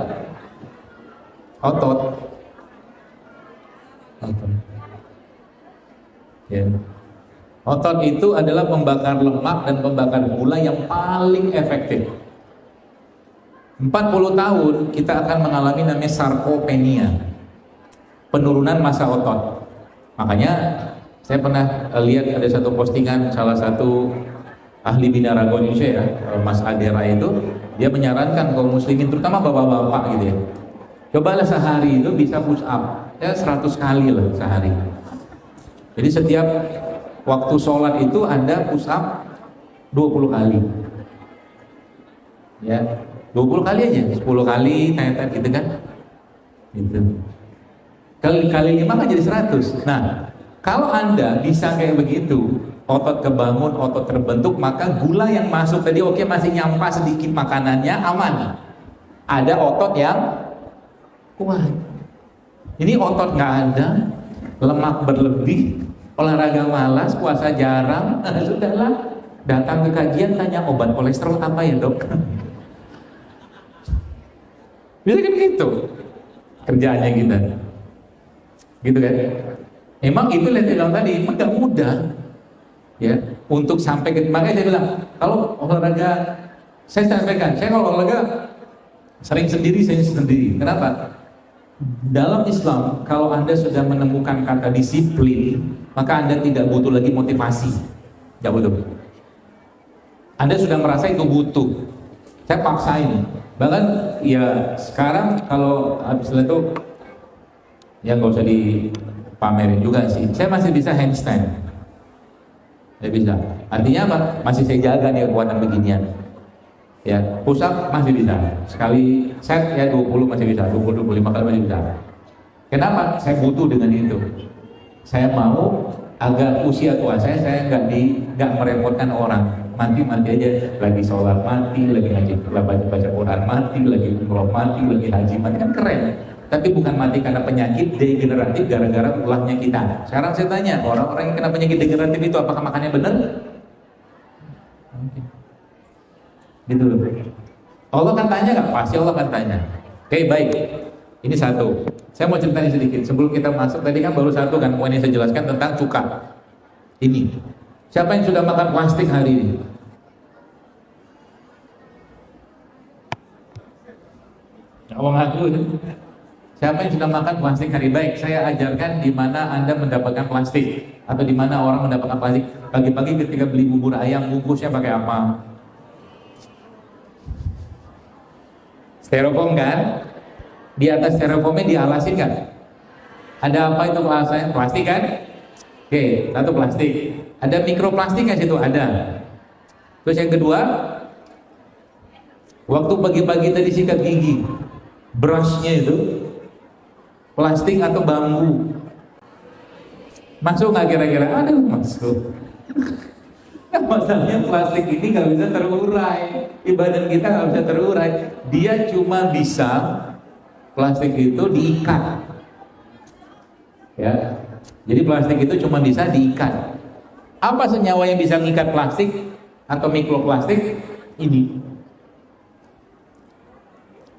Otot. Otot. Ya. Otot itu adalah pembakar lemak dan pembakar gula yang paling efektif. 40 tahun kita akan mengalami namanya sarkopenia, penurunan massa otot. Makanya saya pernah lihat ada satu postingan salah satu ahli binaraga Indonesia ya, Mas Adera itu, dia menyarankan kaum muslimin terutama bapak-bapak gitu ya, cobalah sehari itu bisa push up ya 100 kali lah sehari. Jadi setiap waktu sholat itu Anda push up 20 kali ya, 20 kali aja, 10 kali kayak gitu kan gitu. Kali 5 kan jadi 100. Nah, kalau Anda bisa kayak begitu, otot kebangun, otot terbentuk, maka gula yang masuk tadi oke masih nyampah sedikit makanannya, aman. Ada otot yang kuat. Ini otot nggak ada, lemak berlebih, olahraga malas, puasa jarang, sudahlah. Datang ke kajian tanya obat kolesterol apa ya dok? Bisa kan gitu kerjaannya kita, gitu kan? Emang itu lihat bilang tadi, emang gak mudah ya untuk sampai ke, makanya saya bilang kalau olahraga, saya sampaikan, saya kalau olahraga sering sendiri. Kenapa? Dalam Islam kalau Anda sudah menemukan kata disiplin, maka Anda tidak butuh lagi motivasi, tidak butuh. Anda sudah merasa itu butuh, saya paksain. Bahkan ya sekarang kalau habis itu ya nggak usah dipamerin juga sih, saya masih bisa handstand. Saya bisa. Artinya apa? Masih saya jaga nih kekuatan beginian. Ya, push up masih bisa. Sekali set ya 20 masih bisa, 20-25 kali masih bisa. Kenapa? Saya butuh dengan itu. Saya mau agar usia tua saya nggak merepotkan orang. Mati aja, lagi sholat mati, lagi ngaji, baca Quran mati, lagi umroh mati, lagi haji mati, kan keren. Tapi bukan mati karena penyakit degeneratif gara-gara ulahnya kita. Sekarang saya tanya, orang-orang yang kena penyakit degeneratif itu apakah makannya benar? Gitu loh. Allah kan tanya nggak? Pasti Allah kan tanya. Oke, baik. Ini satu. Saya mau ceritain sedikit. Sebelum kita masuk, tadi kan baru satu kan poin yang saya jelaskan tentang cuka. Ini. Siapa yang sudah makan plastik hari ini? Ngomong aku. Siapa yang sudah makan plastik hari baik? Saya ajarkan di mana Anda mendapatkan plastik atau di mana orang mendapatkan plastik. Pagi-pagi ketika beli bubur ayam, bungkusnya pakai apa? Styrofoam kan? Di atas styrofoamnya dialasin kan? Ada apa itu alasannya? Plastik kan? Oke, satu plastik. Ada mikroplastik nggak situ? Ada. Terus yang kedua, waktu pagi-pagi tadi sikat gigi, brushnya itu plastik atau bambu? Masuk nggak kira-kira? Ada masuk. Nah, masalahnya plastik ini nggak bisa terurai, di badan kita nggak bisa terurai. Dia cuma bisa plastik itu diikat, ya. Jadi plastik itu cuma bisa diikat. Apa senyawa yang bisa mengikat plastik atau mikroplastik? Ini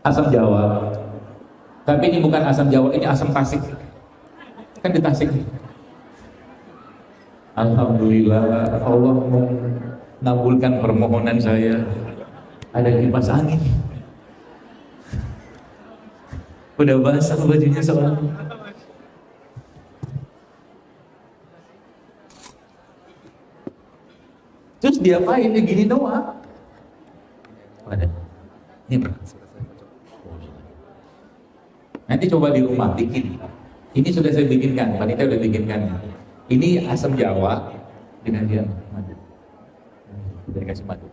asam jawa. Tapi ini bukan asam jawa, ini asam tasik. Kan di Tasik. Alhamdulillah Allah mengabulkan permohonan saya. Ada kipas angin. Udah basah bajunya soalnya. Terus diapain? Ya gini doang. Ada. Ini nanti coba di rumah bikin. Ini sudah saya bikinkan, panitia udah bikinkan. Ini asam jawa dengan dia madu. Udah dikasih madu.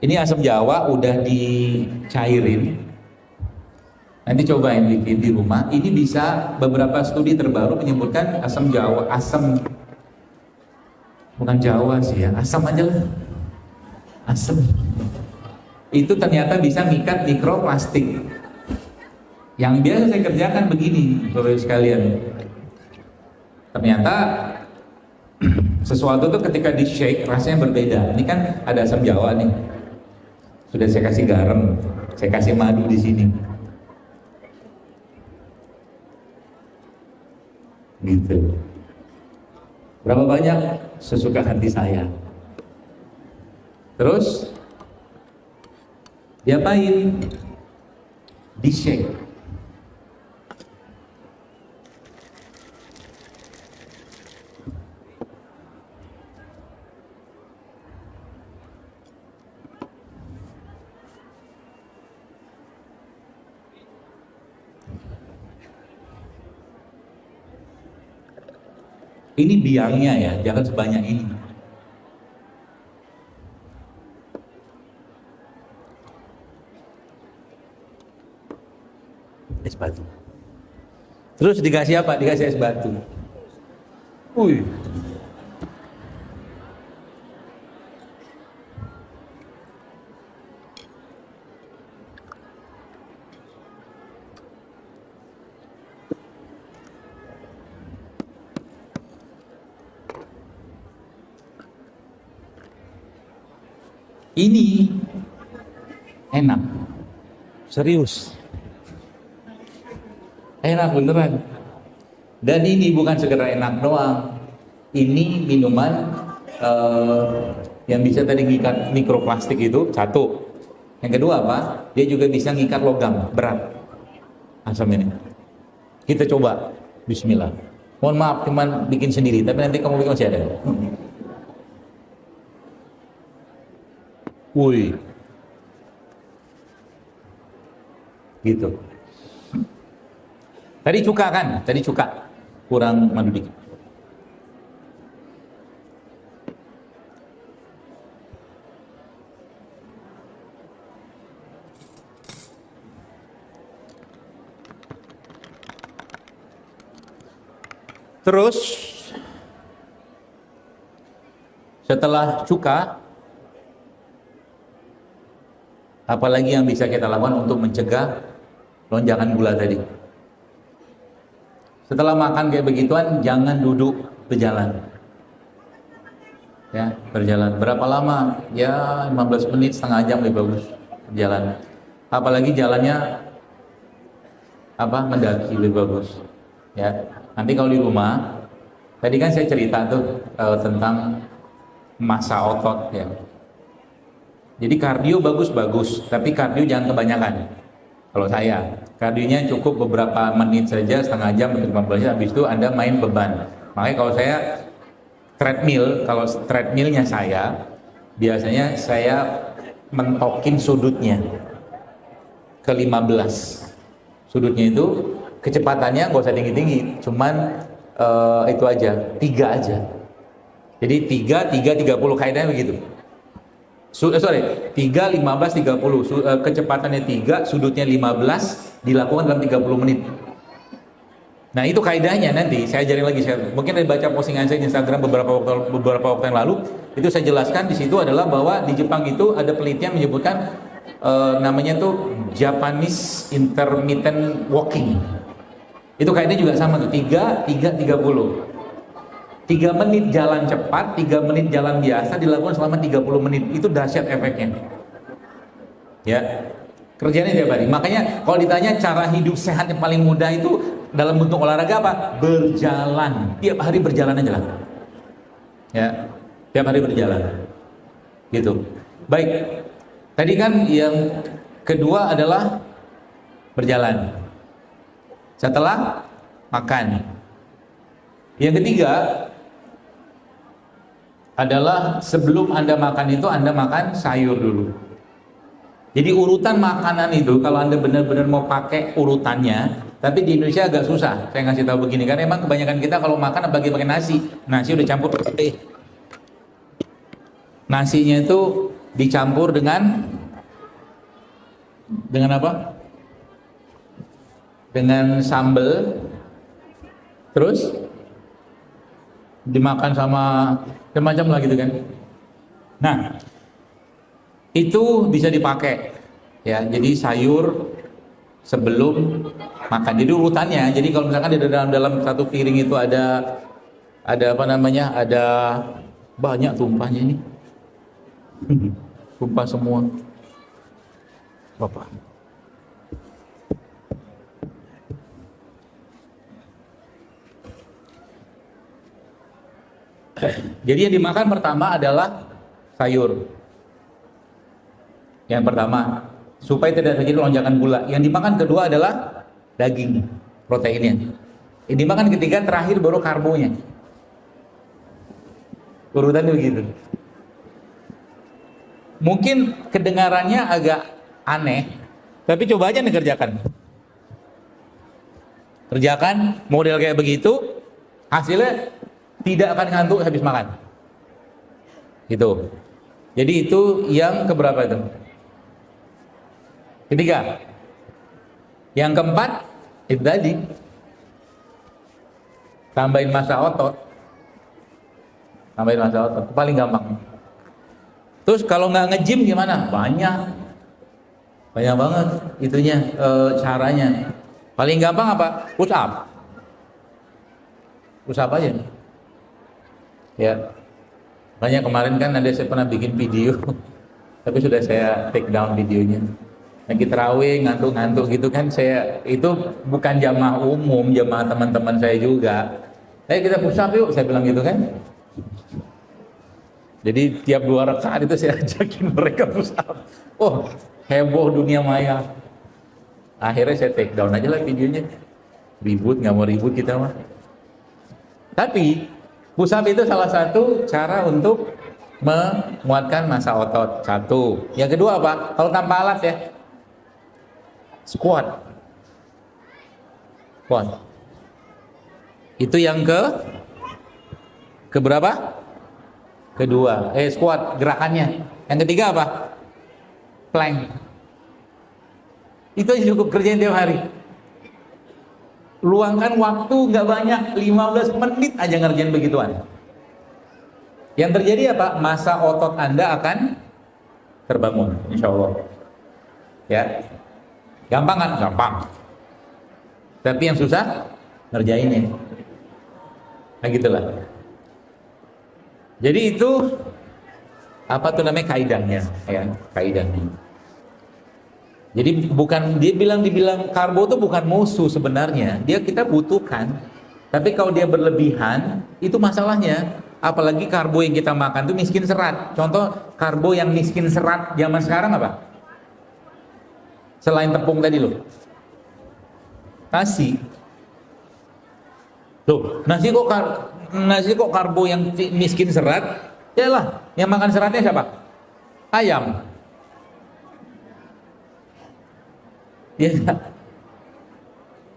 Ini asam jawa udah dicairin. Nanti cobain bikin di rumah. Ini bisa, beberapa studi terbaru menyebutkan asam jawa, bukan Jawa sih ya, asam aja lah. Asam. Itu ternyata bisa mengikat mikroplastik. Yang biasa saya kerjakan begini, Bapak Ibu sekalian. Ternyata sesuatu itu ketika di shake rasanya berbeda. Ini kan ada asam jawa nih. Sudah saya kasih garam, saya kasih madu di sini. gitu. Berapa banyak? Sesuka hati saya. Terus diapain? Di-shake. Ini biangnya ya, jangan sebanyak ini. Es batu. Terus dikasih apa? Dikasih es batu. Wih. Ini enak, serius, enak beneran. Dan ini bukan sekedar enak doang. Ini minuman yang bisa tadi ngikat mikroplastik itu satu. Yang kedua apa? Dia juga bisa ngikat logam berat. Asam ini. Kita coba. Bismillah. Mohon maaf, cuman bikin sendiri. Tapi nanti kamu bikin masih ada. Wih, gitu. Tadi cuka kan? Tadi cuka, kurang madu dikit. Terus setelah cuka, apalagi yang bisa kita lakukan untuk mencegah lonjakan gula tadi? Setelah makan kayak begituan, jangan duduk berjalan. Ya, berjalan. Berapa lama? Ya, 15 menit, setengah jam lebih bagus berjalan. Apalagi jalannya mendaki lebih bagus. Ya, nanti kalau di rumah, tadi kan saya cerita tuh tentang massa otot ya. Jadi kardio bagus-bagus, tapi kardio jangan kebanyakan. Kalau saya, kardionya cukup beberapa menit saja, setengah jam untuk 15 menit, habis itu Anda main beban. Makanya kalau saya kalau treadmillnya saya, biasanya saya mentokin sudutnya ke 15. Sudutnya itu kecepatannya nggak usah tinggi-tinggi, cuman itu aja, 3 aja. Jadi 3, 30 kaidahnya begitu. 3, 15, 30. Kecepatannya 3, sudutnya 15, dilakukan dalam 30 menit. Nah, itu kaidahnya nanti saya ajarin lagi. Mungkin ada baca postingan saya di Instagram beberapa waktu yang lalu, itu saya jelaskan di situ adalah bahwa di Jepang itu ada penelitian menyebutkan namanya tuh Japanese intermittent walking. Itu kaidahnya juga sama tuh, 3, 30. 3 menit jalan cepat, 3 menit jalan biasa dilakukan selama 30 menit. Itu dahsyat efeknya. Ya. Kerjanya tiap hari. Makanya kalau ditanya cara hidup sehat yang paling mudah itu dalam bentuk olahraga apa? Berjalan. Tiap hari berjalan aja lah. Ya. Tiap hari berjalan. Gitu. Baik. Tadi kan yang kedua adalah berjalan. Setelah makan. Yang ketiga adalah sebelum Anda makan itu Anda makan sayur dulu. Jadi urutan makanan itu kalau Anda benar-benar mau pakai urutannya, tapi di Indonesia agak susah. Saya ngasih tahu begini karena emang kebanyakan kita kalau makan apalagi pakai nasi. Nasi udah campur nasinya itu dicampur dengan apa? Dengan sambal. Terus dimakan sama macam-macam lah gitu kan. Nah, itu bisa dipakai ya. Jadi sayur sebelum makan. Jadi urutannya. Jadi kalau misalkan di dalam satu piring itu ada apa namanya? Ada banyak tumpahnya ini. Tumpah semua. Bapak. Jadi yang dimakan pertama adalah sayur. Yang pertama, supaya tidak terjadi lonjakan gula. Yang dimakan kedua adalah daging, proteinnya. Yang dimakan ketiga, terakhir baru karbonya. Urutannya begitu. Mungkin kedengarannya agak aneh, tapi coba aja nih kerjakan. Kerjakan model kayak begitu, hasilnya tidak akan ngantuk habis makan. Gitu. Jadi itu yang keberapa itu? Ketiga. Yang keempat, itu tadi. Tambahin massa otot. Tambahin massa otot, paling gampang. Terus kalau nggak nge-gym gimana? Banyak banget itunya, caranya. Paling gampang apa? Push up. Push up aja. Ya. Makanya kemarin kan saya pernah bikin video, tapi sudah saya take down videonya. Lagi terawih ngantuk-ngantuk gitu kan, saya itu bukan jamaah umum, jamaah teman-teman saya juga. Ayo kita push up yuk, saya bilang gitu kan. Jadi tiap 2 rakaat itu saya ajakin mereka push up. Oh, heboh dunia maya. Akhirnya saya take down aja lah videonya. Ribut, nggak mau ribut kita mah. Tapi push up itu salah satu cara untuk menguatkan massa otot. Satu. Yang kedua apa? Kalau tanpa alat ya, squat. Squat. Itu yang ke berapa? Kedua. Squat gerakannya. Yang ketiga apa? Plank. Itu aja cukup kerjain tiap hari. Luangkan waktu nggak banyak, 15 menit aja ngerjain begituan. Yang terjadi apa? Massa otot Anda akan terbangun, insya Allah. Ya, gampang kan? Gampang. Tapi yang susah ngerjainnya. Nah gitulah. Jadi itu apa tuh namanya kaidahnya, ya kaidahnya. Jadi bukan dibilang karbo itu bukan musuh sebenarnya, dia kita butuhkan. Tapi kalau dia berlebihan, itu masalahnya. Apalagi karbo yang kita makan itu miskin serat. Contoh karbo yang miskin serat zaman sekarang apa? Selain tepung tadi loh, nasi. Loh, nasi kok karbo yang miskin serat? Yalah, yang makan seratnya siapa? Ayam. Ya,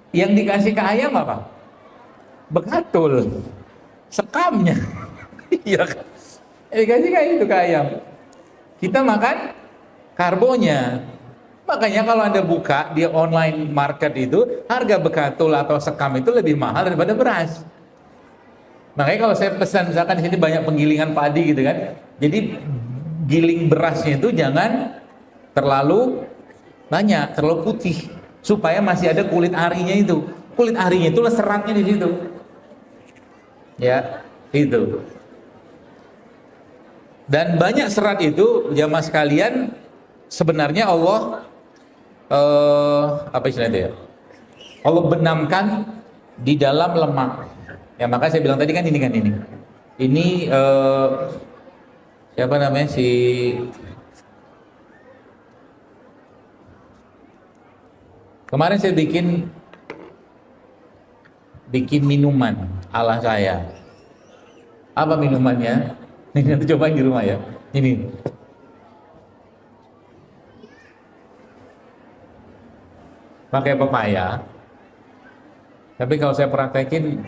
yang dikasih ke ayam apa? Bekatul, sekamnya. Iya kan? Dikasih kayak itu ke ayam. Kita makan karbonya. Makanya kalau Anda buka di online market itu, harga bekatul atau sekam itu lebih mahal daripada beras. Makanya kalau saya pesan, misalkan di sini banyak penggilingan padi gitu kan, jadi giling berasnya itu jangan terlalu banyak, terlalu putih, supaya masih ada kulit arinya itu. Kulit arinya itu seratnya di situ. Ya, itu. Dan banyak serat itu, jamaah sekalian, sebenarnya Allah apa istilahnya itu ya? Allah benamkan di dalam lemak. Ya makanya saya bilang tadi kan ini. Ini siapa namanya si kemarin saya bikin minuman ala saya. Apa minumannya? Nanti cobain di rumah ya. Ini. Pakai pepaya. Tapi kalau saya praktekin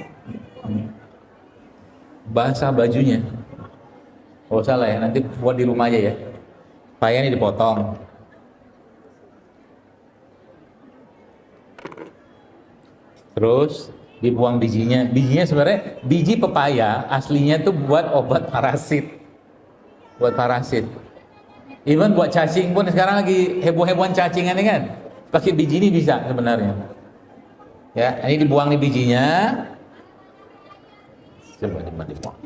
basah bajunya. Oh salah ya, nanti buat di rumah aja ya. Pepaya ini dipotong. Terus dibuang bijinya. Bijinya sebenarnya biji pepaya aslinya tuh buat obat parasit. Buat parasit. Even buat cacing pun sekarang lagi heboh-hebohan cacingan ini kan. Pakai biji ini bisa sebenarnya. Ya, ini dibuang nih bijinya. Coba dibuang.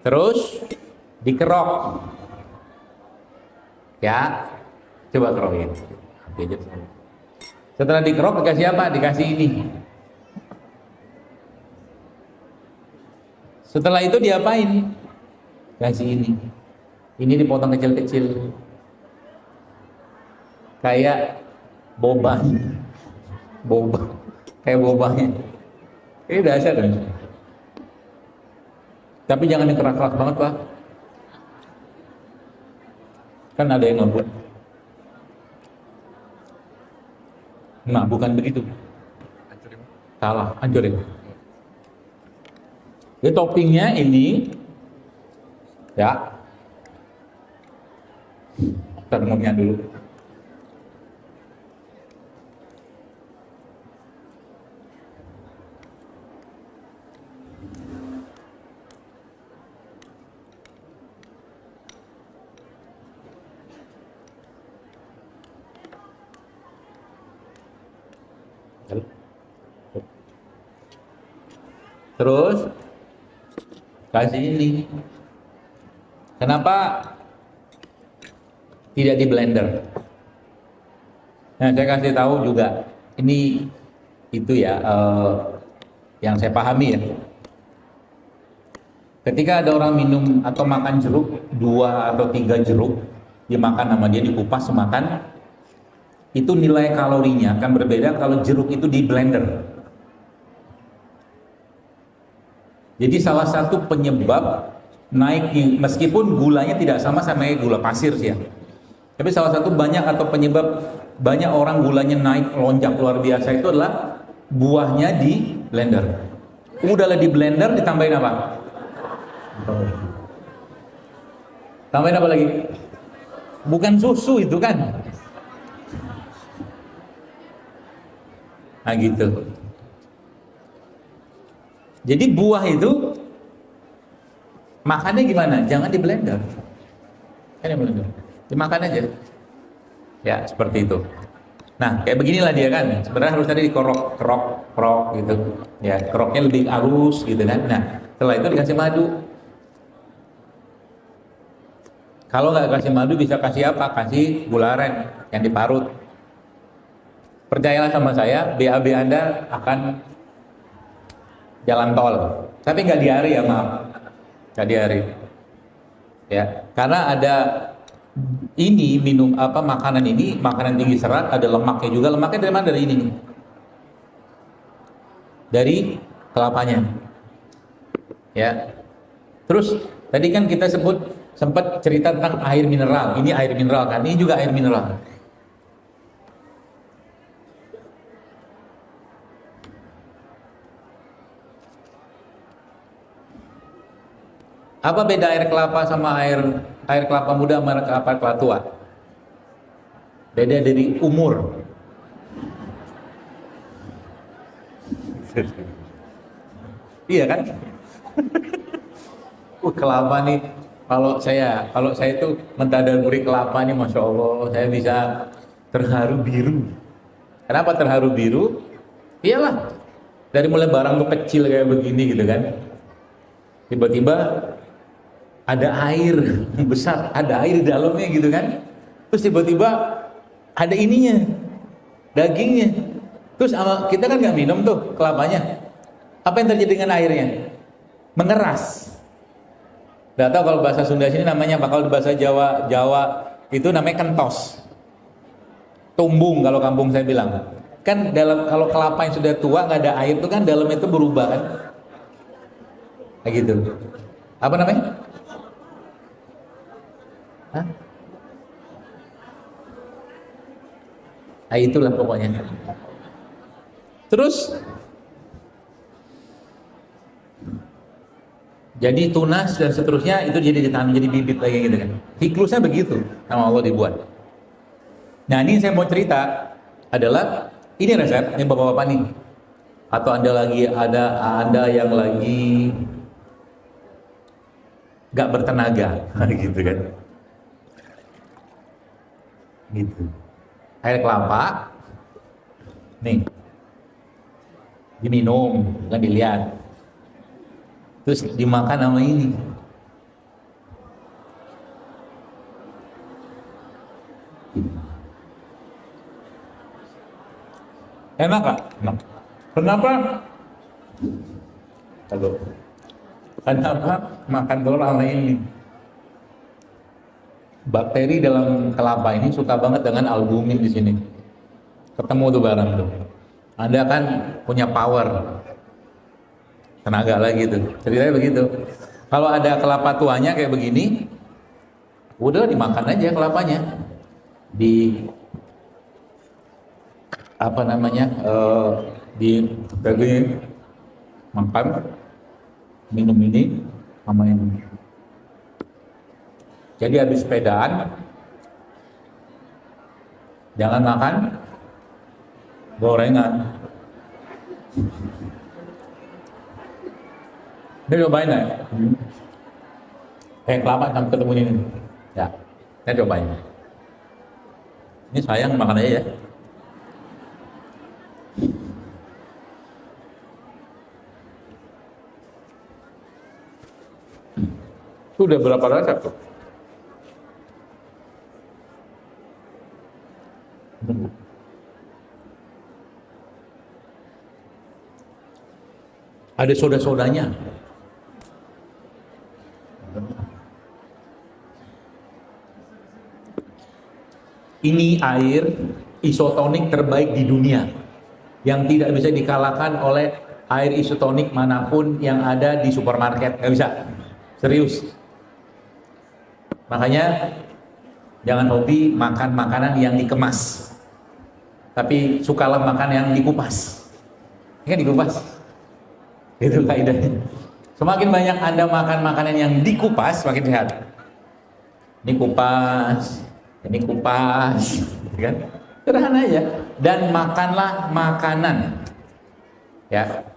Terus dikerok. Ya, coba kerokin. Setelah dikerok dikasih apa? Dikasih ini. Setelah itu diapain? Kasih ini. Ini dipotong kecil-kecil. Kayak boba. Boba. Kayak bobanya. Ini dahsyat kan? Tapi jangan yang keras-keras banget, Pak. Kan ada yang ngebuat. Nah, bukan begitu. Salah, hancurin. Jadi toppingnya ini, ya. Kita ngomongnya dulu. Terus kasih ini. Kenapa tidak di blender? Nah, saya kasih tahu juga. Ini itu ya yang saya pahami ya. Ketika ada orang minum atau makan jeruk 2 atau 3 jeruk dimakan sama dia, dikupas makan, itu nilai kalorinya akan berbeda kalau jeruk itu di blender. Jadi salah satu penyebab naiknya, meskipun gulanya tidak sama gula pasir sih ya, tapi salah satu penyebab banyak orang gulanya naik lonjak luar biasa itu adalah buahnya di blender. Udahlah di blender ditambahin apa? Tambahin apa lagi? Bukan susu itu kan? Nah gitu. Jadi buah itu makannya gimana? Jangan di blender. Kan di blender. Dimakan aja. Ya, seperti itu. Nah, kayak beginilah dia kan. Sebenarnya harus tadi dikorok, kerok gitu. Ya, keroknya lebih halus gitu kan. Nah, setelah itu dikasih madu. Kalau nggak kasih madu bisa kasih apa? Kasih gula aren yang diparut. Percayalah sama saya, BAB Anda akan jalan tol, tapi nggak diare ya, maaf, nggak diare, ya, karena ada ini makanan tinggi serat, ada lemaknya juga. Lemaknya dari mana? Dari ini nih, dari kelapanya, ya. Terus tadi kan kita sempat cerita tentang air mineral. Ini air mineral kan? Ini juga air mineral. Apa beda air kelapa sama air kelapa muda sama air kelapa tua? Beda dari umur. Iya kan? Kelapa nih, kalau saya itu mentadaburi kelapa nih, masya Allah, saya bisa terharu biru. Kenapa terharu biru? Iyalah, dari mulai barang tuh kecil kayak begini gitu kan, tiba-tiba ada air besar, ada air di dalamnya gitu kan. Terus tiba-tiba ada ininya, dagingnya. Terus kita kan nggak minum tuh kelapanya. Apa yang terjadi dengan airnya? Mengeras. Nggak tahu kalau bahasa Sunda sini namanya apa. Kalau bahasa Jawa itu namanya kentos. Tumbung kalau kampung saya bilang. Kan kalau kelapa yang sudah tua nggak ada air itu kan dalam itu berubah kan. Kayak gitu. Apa namanya? Hah? Nah, itulah pokoknya. Terus jadi tunas dan seterusnya itu jadi ditanam jadi bibit lagi gitu kan. Siklusnya begitu sama Allah dibuat. Nah, ini saya mau cerita adalah ini resep ini bapak-bapak nih. Atau Anda yang lagi gak bertenaga gitu kan. Gitu. Air kelapa nih diminum, bukan dilihat, terus dimakan sama ini. Enak nggak? Enak. Kenapa? Aduh. Kenapa makan telur sama ini? Bakteri dalam kelapa ini suka banget dengan albumin di sini. Ketemu tuh barang tuh. Anda kan punya power, tenaga lagi tuh. Ceritanya begitu. Kalau ada kelapa tuanya kayak begini, udah dimakan aja kelapanya. Di apa namanya? Di daging makan, minum ini sama ini. Jadi habis sepedaan, jangan makan gorengan. Ini cobain ya. Kelapa sampai ketemu ini. Ya, saya cobain. Ini sayang makan aja ya. Itu udah berapa resep tuh? Ada soda-sodanya. Ini air isotonik terbaik di dunia yang tidak bisa dikalahkan oleh air isotonik manapun yang ada di supermarket. Nggak bisa, serius. Makanya jangan hobi makan makanan yang dikemas, tapi sukalah makan yang dikupas. Ini kan dikupas. Itu kaidahnya. Semakin banyak Anda makan makanan yang dikupas, semakin sehat. Ini kupas, ini kupas, kan? Sederhana aja. Dan makanlah makanan. Ya.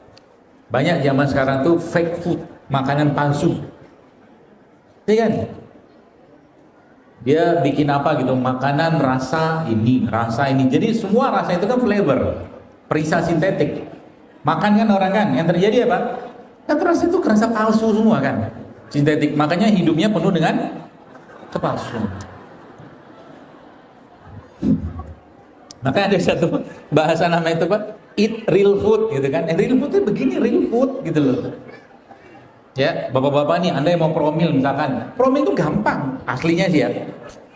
Banyak zaman sekarang tuh fake food, makanan palsu. Iya kan? Dia bikin apa gitu, makanan rasa ini. Jadi semua rasa itu kan flavor, perisa sintetik. Makan kan orang kan, yang terjadi apa? Kan rasa itu kerasa palsu semua kan, sintetik. Makanya hidupnya penuh dengan kepalsuan. Makanya ada satu bahasa namanya itu Pak, eat real food gitu kan. Real food itu begini, real food gitu loh. Ya, bapak-bapak nih, Anda yang mau promil misalkan, promil itu gampang, aslinya sih ya.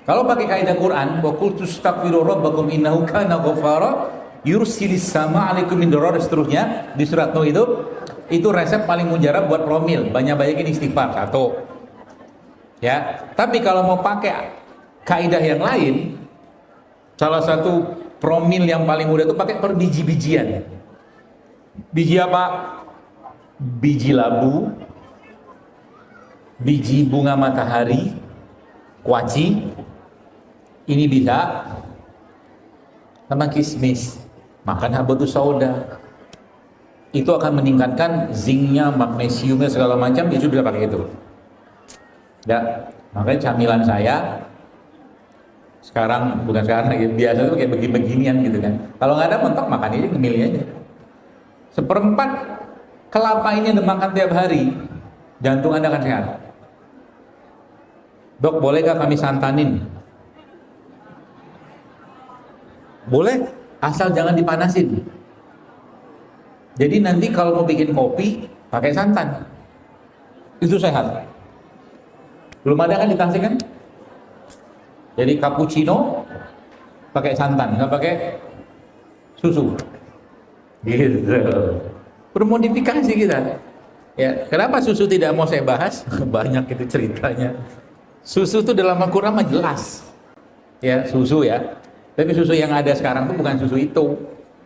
Kalau pakai kaidah Quran, wa qul tastaghfiru rabbakum innahu kana ghaffara yursilis sama alaikum mindoro dan seterusnya di surat Nuh itu resep paling mujarab buat promil. Banyak-banyakin istighfar satu. Ya, tapi kalau mau pakai kaidah yang lain, salah satu promil yang paling mudah itu pakai per biji-bijian. Biji apa? Biji labu, biji bunga matahari, kuaci, ini bisa, sama kismis, makan habatus sauda, itu akan meningkatkan zinknya, magnesiumnya, segala macam, itu bisa pakai itu. Ya, makanya camilan saya sekarang, bukan sekarang lagi, biasa tuh kayak beginian gitu kan. Kalau nggak ada mentok, makan ini, ngemilnya aja. Seperempat kelapa ini Anda makan tiap hari, jantung Anda akan sehat. Dok, bolehkah kami santanin? Boleh, asal jangan dipanasin. Jadi nanti kalau mau bikin kopi, pakai santan. Itu sehat. Belum ada kan dikasih kan? Jadi cappuccino pakai santan, nggak pakai susu. Gitu. Bermodifikasi kita. Ya, kenapa susu tidak mau saya bahas? Banyak itu ceritanya. Susu itu dalam Al-Quran mah jelas. Ya, susu ya. Tapi susu yang ada sekarang itu bukan susu itu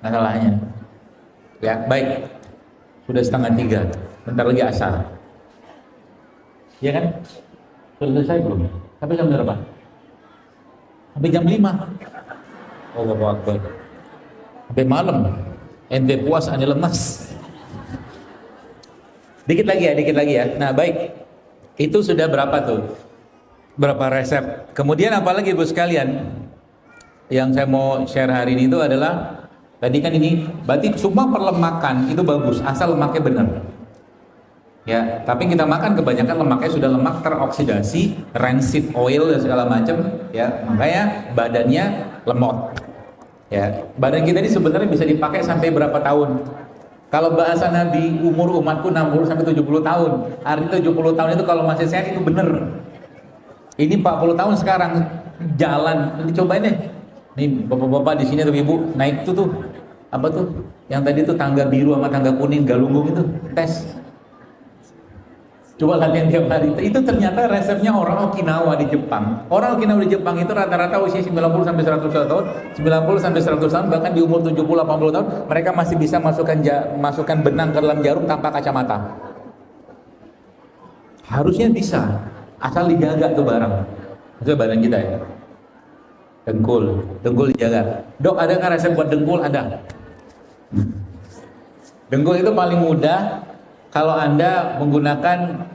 masalahnya. Ya, baik. Sudah 2:30. Bentar lagi asar. Ya kan? Sudah selesai belum? Sampai jam berapa? Sampai jam 5. Allahu Akbar. Sampai malam. Ente puas, ane lemas. Dikit lagi ya. Nah, baik. Itu sudah berapa tuh? Berapa resep? Kemudian apalagi Ibu sekalian? Yang saya mau share hari ini itu adalah tadi kan ini berarti semua perlemakan itu bagus asal lemaknya benar. Ya, tapi kita makan kebanyakan lemaknya sudah lemak teroksidasi, rancid oil dan segala macam, ya. Makanya badannya lemot. Ya, badan kita ini sebenarnya bisa dipakai sampai berapa tahun? Kalau bahasa Nabi, umur umatku 60 sampai 70 tahun. Artinya 70 tahun itu kalau masih sehat itu bener. Ini 40 tahun sekarang jalan. Nanti cobain deh. Nih bapak-bapak di sini atau ibu naik tuh apa tuh? Yang tadi tuh tangga biru sama tangga kuning galunggung itu tes. Coba latihan tiap hari. Itu ternyata resepnya orang Okinawa di Jepang. Orang Okinawa di Jepang itu rata-rata usia 90 sampai 100 tahun, 90 sampai 100 tahun, bahkan di umur 70 80 tahun mereka masih bisa masukkan benang ke dalam jarum tanpa kacamata. Harusnya bisa, asal dijaga tuh barang. Itu badan kita ya. Dengkul dijaga. Dok, ada nggak resep buat dengkul? Ada. Dengkul itu paling mudah kalau Anda menggunakan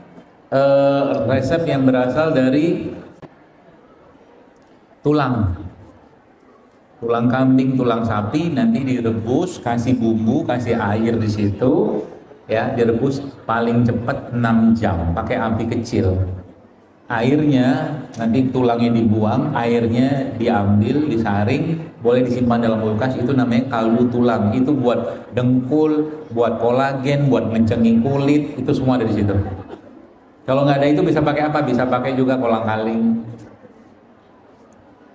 resep yang berasal dari tulang kambing, tulang sapi, nanti direbus, kasih bumbu, kasih air di situ, ya, direbus paling cepat 6 jam, pakai api kecil. Airnya nanti tulangnya dibuang, airnya diambil, disaring, boleh disimpan dalam kulkas. Itu namanya kaldu tulang. Itu buat dengkul, buat kolagen, buat mencenging kulit, itu semua ada di situ. Kalau nggak ada itu bisa pakai apa? Bisa pakai juga kolang-kaling,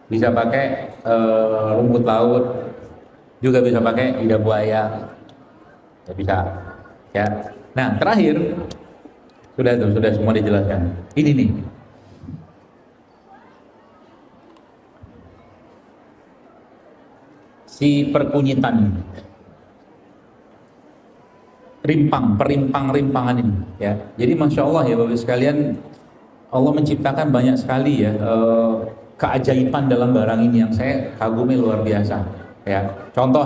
bisa pakai rumput laut, juga bisa pakai lidah buaya, ya bisa. Ya. Nah terakhir sudah semua dijelaskan. Ini nih. Si perkunyitan, rimpangan ini, ya. Jadi masya Allah ya Bapak sekalian, Allah menciptakan banyak sekali ya keajaiban dalam barang ini yang saya kagumi luar biasa. Ya, contoh.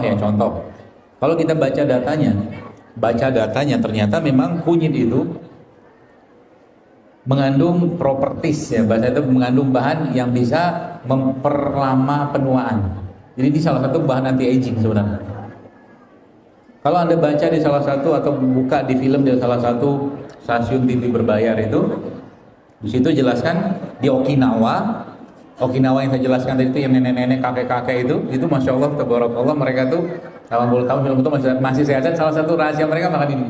Kalau kita baca datanya ternyata memang kunyit itu mengandung properties ya, bahasa itu mengandung bahan yang bisa memperlama penuaan. Jadi ini salah satu bahan anti aging sebenarnya. Kalau Anda baca di salah satu atau buka di film di salah satu stasiun TV berbayar itu, di situ jelaskan di Okinawa yang saya jelaskan tadi itu, yang nenek-nenek, kakek-kakek itu masya Allah, tabarakallah, mereka tuh 80 tahun, 90 tahun masih sehat. Salah satu rahasia mereka makan ini,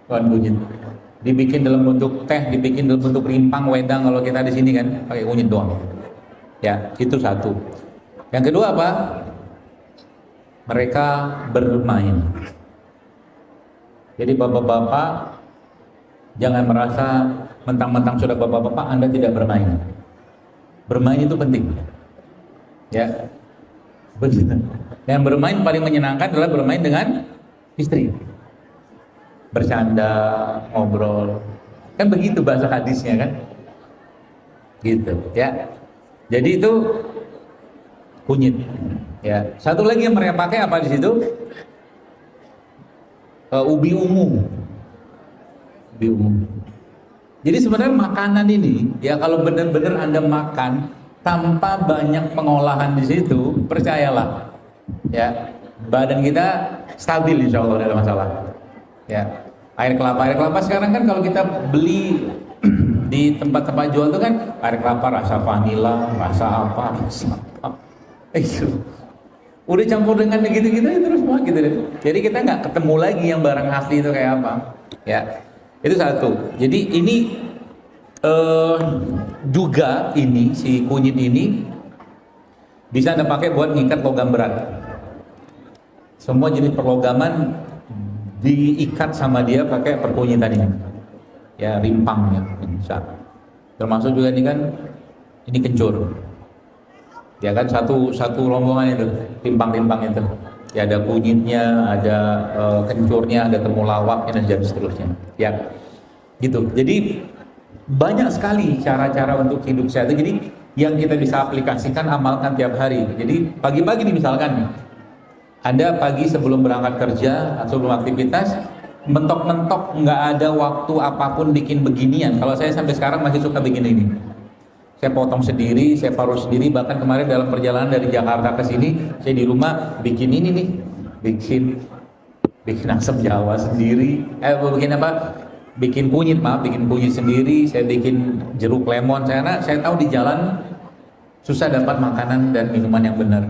bahan kunyit. Dibikin dalam bentuk teh, dibikin dalam bentuk rimpang, wedang. Kalau kita di sini kan pakai kunyit doang. Ya, itu satu. Yang kedua apa? Mereka bermain. Jadi bapak-bapak jangan merasa mentang-mentang sudah bapak-bapak Anda tidak bermain. Bermain itu penting. Ya. Benar. Yang bermain paling menyenangkan adalah bermain dengan istri. Bercanda, ngobrol. Kan begitu bahasa hadisnya kan? Gitu, ya. Jadi itu kunyit. Ya, satu lagi yang mereka pakai apa di situ? Ubi ungu. Jadi sebenarnya makanan ini, ya kalau benar-benar Anda makan tanpa banyak pengolahan di situ, percayalah, ya badan kita stabil insya Allah, tidak ada masalah. Ya, air kelapa sekarang kan kalau kita beli di tempat-tempat jual itu kan air kelapa rasa vanila, rasa apa, itu udah campur dengan gitu-gitu terus semua gitu deh. Jadi kita nggak ketemu lagi yang barang asli itu kayak apa, ya. Itu satu. Jadi ini juga ini si kunyit ini bisa Anda pakai buat ngikat logam berat. Semua jenis perlogaman diikat sama dia pakai perkunyitan ini. Ya, rimpang ya, bisa. Termasuk juga ini kan ini kencur. Ya kan satu rombongan itu, rimpang-rimpang itu. Ya ada kunyitnya, ada kencurnya, ada temulawaknya dan seterusnya. Ya, gitu. Jadi banyak sekali cara-cara untuk hidup sehat. Jadi yang kita bisa aplikasikan, amalkan tiap hari. Jadi pagi-pagi nih misalkan, Anda pagi sebelum berangkat kerja atau sebelum aktivitas, mentok-mentok nggak ada waktu apapun bikin beginian. Kalau saya sampai sekarang masih suka bikin ini. Saya potong sendiri, saya parut sendiri. Bahkan kemarin dalam perjalanan dari Jakarta ke sini, saya di rumah bikin ini nih, bikin asam Jawa sendiri. Bikin apa? Bikin kunyit sendiri. Saya bikin jeruk lemon. Saya tahu di jalan susah dapat makanan dan minuman yang benar.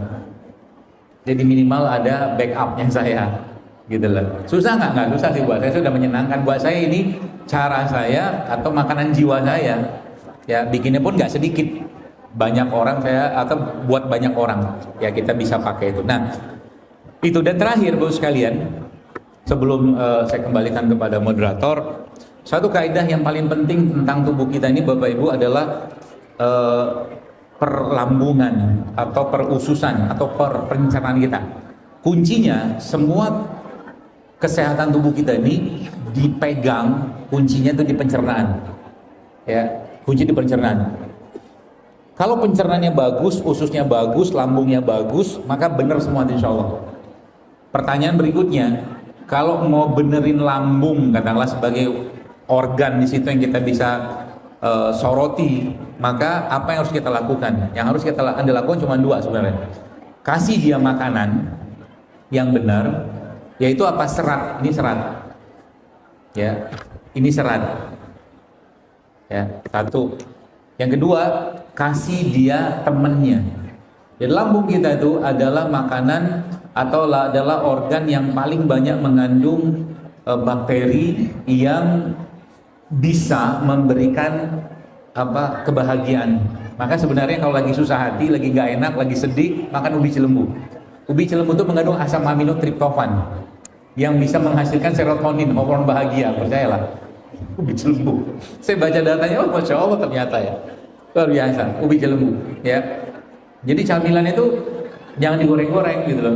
Jadi minimal ada backupnya saya, gitu loh. Susah nggak? Nggak susah sih buat saya, sudah menyenangkan. Buat saya ini cara saya atau makanan jiwa saya. Ya bikinnya pun nggak sedikit, banyak orang saya atau buat banyak orang. Ya kita bisa pakai itu. Nah itu, dan terakhir Bapak sekalian, sebelum saya kembalikan kepada moderator, satu kaidah yang paling penting tentang tubuh kita ini Bapak Ibu adalah perlambungan atau perususan atau pencernaan kita. Kuncinya semua kesehatan tubuh kita ini dipegang, kuncinya itu di pencernaan. Ya, kunci di pencernaan. Kalau pencernaannya bagus, ususnya bagus, lambungnya bagus, maka benar semua insya Allah. Pertanyaan berikutnya, kalau mau benerin lambung, katakanlah sebagai organ di situ yang kita bisa soroti, maka apa yang harus kita lakukan? Yang harus kita lakukan cuma dua sebenarnya. Kasih dia makanan yang benar, yaitu apa? Serat. Ini serat. Ya, ini serat. Ya, satu. Yang kedua, kasih dia temannya. Jadi lambung kita itu adalah makanan atau adalah organ yang paling banyak mengandung bakteri yang bisa memberikan kebahagiaan. Maka sebenarnya kalau lagi susah hati, lagi nggak enak, lagi sedih, makan ubi cilembu. Ubi cilembu itu mengandung asam amino triptofan yang bisa menghasilkan serotonin, hormon bahagia. Percayalah, ubi cilembu. Saya baca datanya, oh masya Allah ternyata ya, luar biasa. Ubi cilembu, ya. Jadi camilan itu jangan digoreng-goreng gitu loh,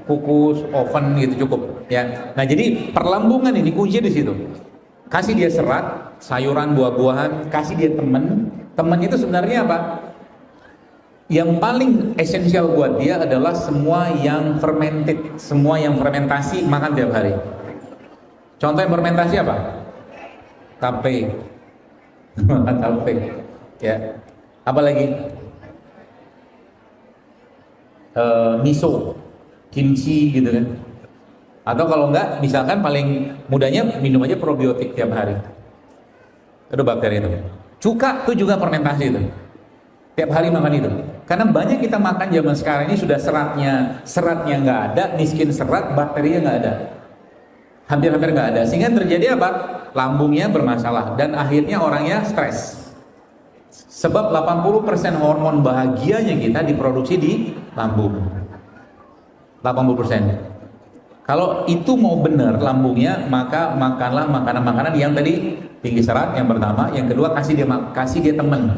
kukus, oven gitu cukup. Ya. Nah jadi perlambungan ini kunci di situ. Kasih dia serat, sayuran, buah-buahan, kasih dia teman. Teman itu sebenarnya apa? Yang paling esensial buat dia adalah semua yang fermented, semua yang fermentasi makan tiap hari. Contoh yang fermentasi apa? Tape, tape, ya. Apalagi miso, kimchi gitu kan. Atau kalau enggak, misalkan paling mudahnya minum aja probiotik tiap hari. Itu bakteri itu. Cuka itu juga fermentasi itu. Tiap hari makan itu. Karena banyak kita makan zaman sekarang ini sudah seratnya nggak ada, miskin serat, bakterinya nggak ada. Hampir-hampir nggak ada. Sehingga terjadi apa? Lambungnya bermasalah dan akhirnya orangnya stres. Sebab 80% hormon bahagianya kita diproduksi di lambung. 80%. Kalau itu mau benar lambungnya, maka makanlah makanan-makanan yang tadi tinggi serat yang pertama, yang kedua kasih dia teman,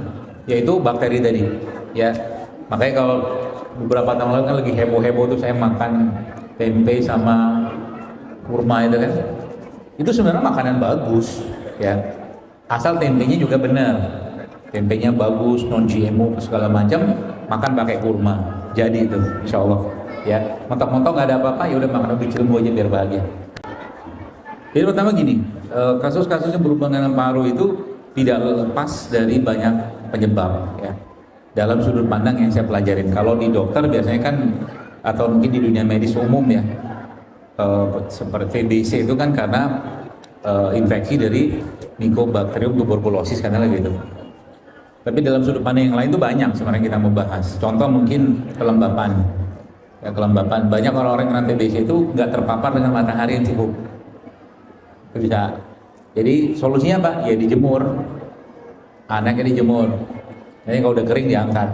yaitu bakteri tadi. Ya, makanya kalau beberapa tahun lalu kan lagi heboh-heboh tuh saya makan tempe sama kurma itu kan. Itu sebenarnya makanan bagus, ya. Asal tempenya juga benar. Tempenya bagus, non GMO segala macam, makan pakai kurma. Jadi itu, insya Allah. Ya, mentok-mentok nggak ada apa-apa, ya udah makan ubi cilembu aja biar bahagia. Jadi pertama gini, kasus-kasus yang berhubungan dengan paru itu tidak lepas dari banyak penyebab, ya. Dalam sudut pandang yang saya pelajarin, kalau di dokter biasanya kan, atau mungkin di dunia medis umum ya, seperti TBC itu kan karena infeksi dari Mycobacterium tuberculosis karena gitu. Tapi dalam sudut pandang yang lain itu banyak sebenarnya kita mau bahas. Contoh mungkin kelembapan. Ya, kelembapan. Banyak orang-orang yang kena TBC itu nggak terpapar dengan matahari yang cukup. Itu bisa. Jadi solusinya apa? Ya dijemur. Anaknya dijemur. Jadi kalau udah kering diangkat.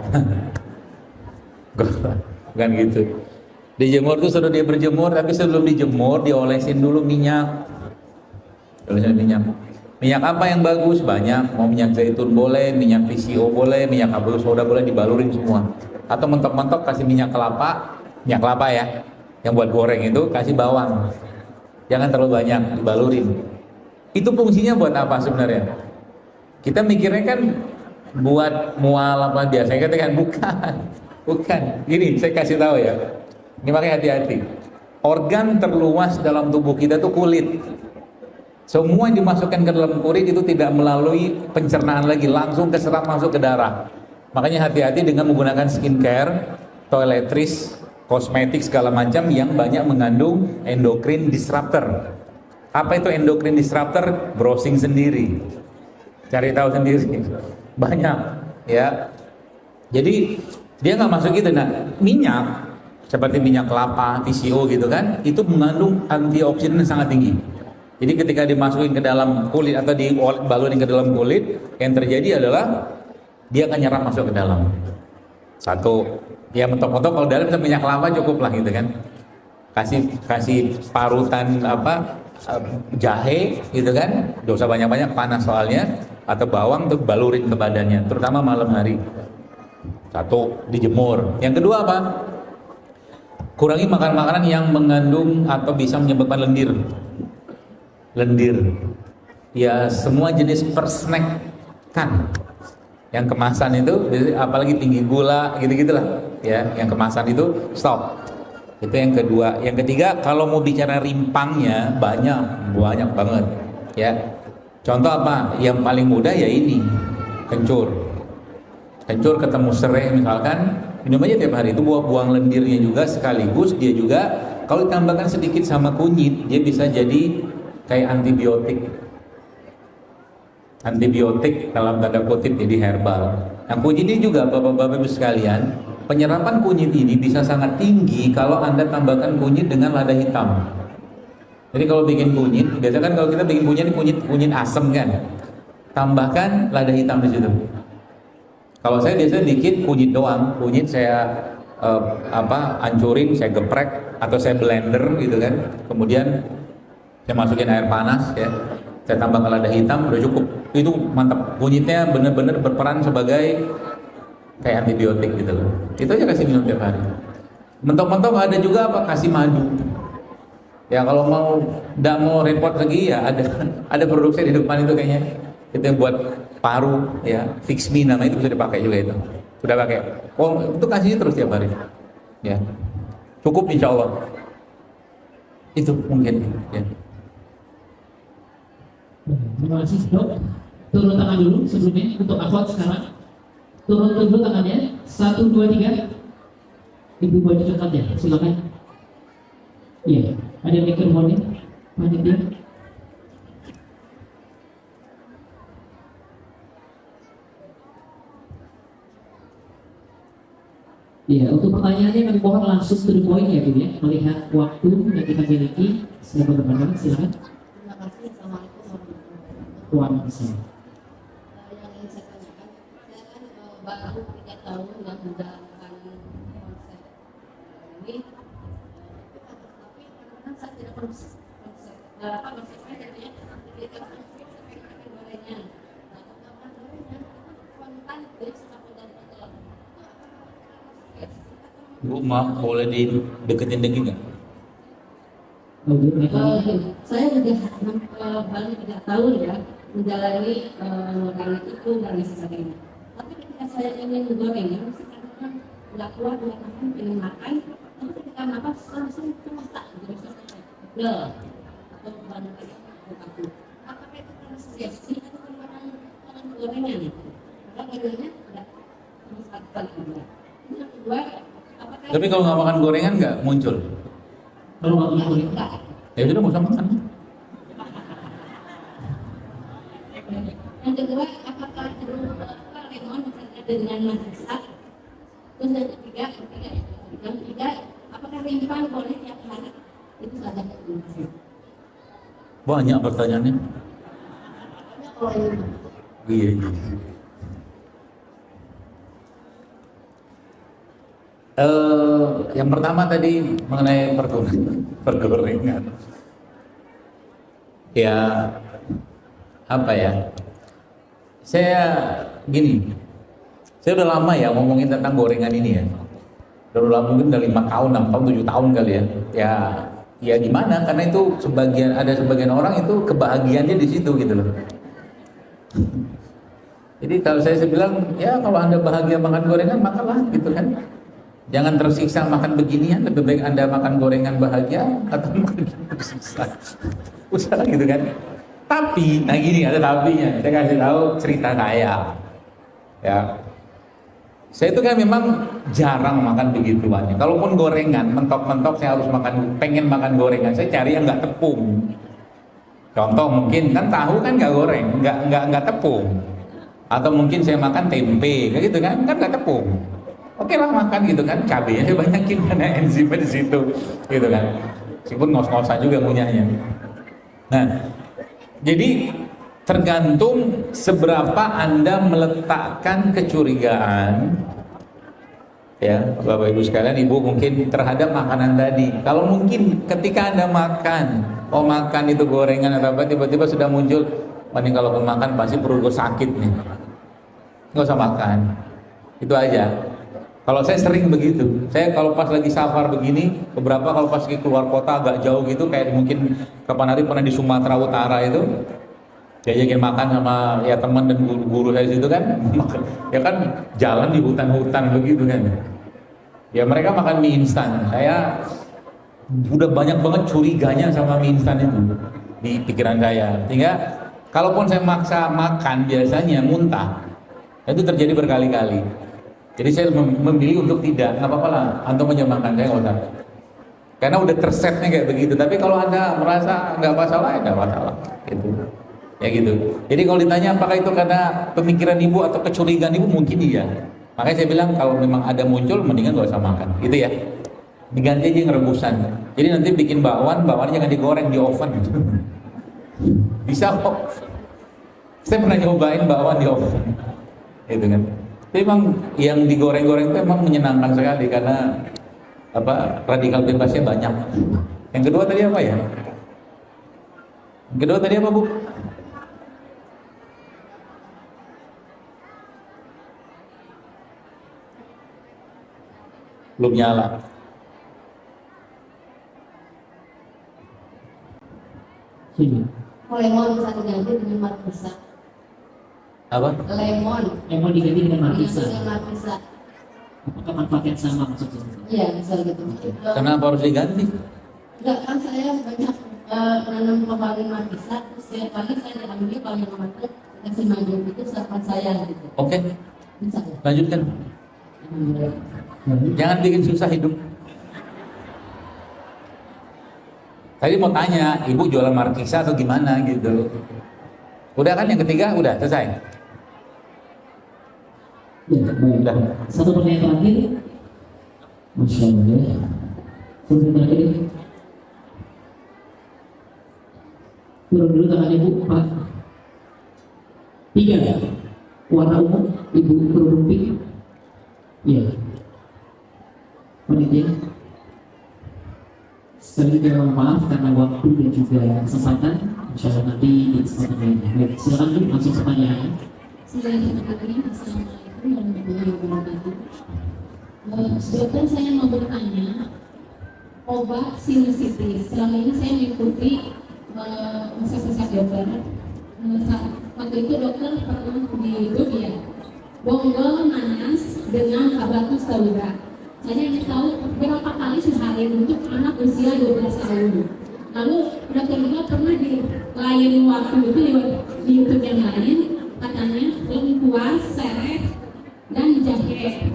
Bukan gitu. Dijemur tuh suruh dia berjemur, tapi sebelum dijemur diolesin dulu minyak. Olesin minyak. Minyak apa yang bagus? Banyak. Mau minyak zaitun boleh, minyak VCO boleh, minyak kabel soda boleh, dibalurin semua. Atau mentok-mentok kasih minyak kelapa ya, yang buat goreng itu kasih bawang. Jangan terlalu banyak, dibalurin. Itu fungsinya buat apa sebenarnya? Kita mikirnya kan buat mual apa biasanya kan bukan. Gini, saya kasih tahu ya. Ini makanya hati-hati. Organ terluas dalam tubuh kita itu kulit. Semua yang dimasukkan ke dalam kulit itu tidak melalui pencernaan lagi, langsung keserap masuk ke darah. Makanya hati-hati dengan menggunakan skincare, toiletries, kosmetik segala macam yang banyak mengandung endocrine disruptor. Apa itu endocrine disruptor? Browsing sendiri, cari tahu sendiri. Banyak, ya. Jadi dia nggak masuk itu. Nah, minyak seperti minyak kelapa, TCO gitu kan, itu mengandung antioksidan yang sangat tinggi. Jadi ketika dimasukin ke dalam kulit atau dibalurin ke dalam kulit, yang terjadi adalah dia akan nyerap masuk ke dalam. Satu, ya mentok-mentok kalau dalam minyak kelapa cukup lah gitu kan. Kasih parutan jahe gitu kan, gak usah banyak-banyak, panas soalnya, atau bawang untuk balurin ke badannya, terutama malam hari. Satu, dijemur. Yang kedua apa? Kurangi makan makanan yang mengandung atau bisa menyebabkan lendir. Ya semua jenis persnack kan, yang kemasan itu, apalagi tinggi gula gitu-gitulah ya, yang kemasan itu stop. Itu yang kedua. Yang ketiga, kalau mau bicara rimpangnya banyak banget ya. Contoh apa? Yang paling mudah ya ini, kencur ketemu serai misalkan, minum aja tiap hari. Itu buang lendirnya juga, sekaligus dia juga kalau ditambahkan sedikit sama kunyit, dia bisa jadi kayak antibiotik dalam tanda kutip, jadi herbal. Nah, kunyit ini juga bapak-bapak ibu sekalian, penyerapan kunyit ini bisa sangat tinggi kalau Anda tambahkan kunyit dengan lada hitam. Jadi kalau bikin kunyit, biasanya kan kalau kita bikin kunyit asam kan, tambahkan lada hitam di situ. Kalau saya biasanya dikit kunyit doang, kunyit saya hancurin, saya geprek atau saya blender gitu kan, kemudian saya masukin air panas ya, saya tambahkan lada hitam, udah cukup. Itu mantap. Kunyitnya benar-benar berperan sebagai kayak antibiotik gitu loh. Itu aja kasih minum tiap hari. Mentok-mentok ada juga kasih madu. Ya kalau nggak mau repot lagi ya ada produksi di depan itu kayaknya. Itu yang buat paru ya, Fix Me nama itu bisa dipakai juga itu. Udah pakai. Itu kasih terus tiap hari. Ya. Cukup insya Allah. Itu mungkin ya. Terima kasih dok. Turun tangan dulu sebelumnya untuk akhwat sekarang. Turun dulu tangannya. 1, 2, 3. Ibu baju coklatnya, silakan. Iya, ada mikrofonnya. Panitia. Iya, untuk pertanyaannya kami mohon langsung to the point ya Bu ya. Melihat waktu yang kita miliki, saya berkenan, silakan. Terima kasih. Assalamualaikum warahmatullahi Waalaikumsalam. Yang ingin saya tanyakan, saya kan baru 3 tahun yang menjalankan konsep ini, tapi kadang-kadang saya tidak konsep konsepnya jadinya ketika konsep saya pakai gorengan, makan gorengan kontan dari satu dan betul. Bu, maaf boleh dideketin dikit nggak? Saya sudah baru 3 tahun ya menjalani gorengan itu dan lain sebagainya. Tapi ketika saya ingin gorengan, sekarang nggak kuat makan, ingin makan, tapi ketika makan langsung masak gitu, loh, atau banyak aku. Apakah itu karena sugesti atau karena gorengan? Karena gorengannya tidak sama sekali. Yang kedua, apakah Tapi kalau nggak makan gorengan nggak muncul? Kalau nggak punya kulit, Ya sudah nggak usah makan. Yang kedua, apakah lemon misalnya dengan masak? Terus yang ketiga, apakah rimpang boleh tiap hari? Itu saja. Banyak pertanyaannya. Kalau yang Iya. Yang pertama tadi mengenai pergorengan. Ya apa ya? Saya gini. Saya udah lama ya ngomongin tentang gorengan ini ya. Udah lama, mungkin udah 5 tahun, 6 tahun, 7 tahun kali ya. Ya gimana? Karena itu ada sebagian orang itu kebahagiaannya di situ gitu loh. Jadi kalau saya bilang, ya kalau Anda bahagia makan gorengan, makanlah gitu kan. Jangan tersiksa makan beginian, lebih baik Anda makan gorengan bahagia atau makan tersiksa. Usaha gitu kan. Tapi, nah gini ada tapinya. Saya kasih tahu cerita saya. Ya. Saya itu kan memang jarang makan begituan. Kalaupun gorengan, mentok-mentok saya harus pengen makan gorengan. Saya cari yang nggak tepung. Contoh mungkin kan tahu kan nggak goreng, nggak tepung. Atau mungkin saya makan tempe, kayak gitu kan nggak tepung. Oke lah makan gitu kan, cabenya saya banyakin karena enzimnya di situ, gitu kan. Meskipun ngos-ngosan juga ngunyahnya. Nah, jadi tergantung seberapa Anda meletakkan kecurigaan, ya Bapak Ibu sekalian, Ibu mungkin terhadap makanan tadi. Kalau mungkin ketika Anda makan, makan itu gorengan atau apa, tiba-tiba sudah muncul, paling kalau makan pasti perut gue sakit nih, nggak usah makan, itu aja. Kalau saya sering begitu, saya kalau pas lagi safar begini, beberapa kalau pas keluar kota agak jauh gitu, kayak mungkin kapan hari pernah di Sumatera Utara itu, diajakin makan sama ya teman dan guru-guru saya situ kan, ya kan jalan di hutan-hutan begitu kan, ya mereka makan mie instan, saya udah banyak banget curiganya sama mie instan itu di pikiran saya, sehingga kalaupun saya maksa makan biasanya muntah, itu terjadi berkali-kali. Jadi saya memilih untuk tidak, nggak apa-apa lah, antum aja makan, saya nggak usah. Karena udah tersetnya kayak begitu. Tapi kalau Anda merasa nggak masalah, ya nggak masalah. Gitu. Ya gitu. Jadi kalau ditanya apakah itu karena pemikiran ibu atau kecurigaan ibu, mungkin iya. Makanya saya bilang kalau memang ada muncul, mendingan nggak usah makan. Gitu ya. Diganti aja yang rebusan. Jadi nanti bikin bakwan jangan digoreng di oven. Bisa kok. Saya pernah nyobain bakwan di oven. Gitu kan. Tapi memang yang digoreng-goreng itu memang menyenangkan sekali karena radikal bebasnya banyak. Yang kedua tadi apa ya? Yang kedua tadi apa, Bu? Belum nyala. Lemon bisa diganti dengan markisa. Apa? Lemon diganti dengan markisa. Markisa. Apakah manfaatnya sama maksudnya? Iya, bisa gitu. Kenapa harus diganti? Enggak, kan saya banyak menanam kembali markisa, terus setiap pagi saya ambil kalau yang matang kasih maju itu sarapan saya gitu. Oke, Bisa ya? lanjutkan. Jangan bikin susah hidup. Tadi mau tanya, ibu jualan markisa atau gimana gitu? Udah kan yang ketiga? Udah selesai? Ya, baik. Udah. Satu pertanyaan terakhir. Masya Allah. Satu terakhir. Turun dulu tangan ibu, Pak. 3. Warna ungu, ibu kerudung pink. Iya. Panitia. Sekali lagi mohon maaf karena waktu dan juga kesempatan. Insya Allah nanti di kesempatan lainnya. Baik, silakan Bu, langsung pertanyaan. Assalamualaikum warahmatullahi wabarakatuh. Dokter, saya mau bertanya, obat sinusitis. Selama ini saya mengikuti resep-resep dokter. Waktu itu dokter pernah di YouTube ya, bonggol nanas dengan habatus sauda. Saya ingin tahu berapa kali sehari untuk anak usia 12 tahun. Lalu dokter juga pernah di lain waktu itu di YouTube yang lain, katanya lengkuas, sereh, dan jahe.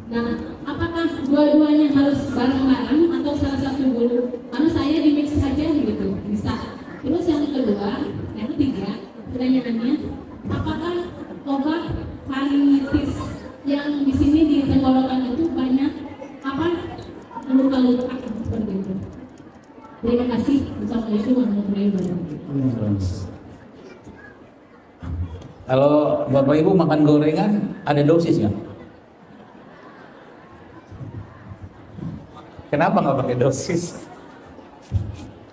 Nah, apakah dua-duanya harus bareng-bareng atau salah satu dulu? Karena saya di mix saja gitu, bisa. Terus yang kedua, yang ketiga, pertanyaannya, apakah obat faringitis yang di sini di tenggorokan itu banyak luka-luka seperti itu? Terima kasih. Assalamualaikum warahmatullahi wabarakatuh. Kalau Bapak Ibu makan gorengan, ada dosis nggak? Kenapa nggak pakai dosis?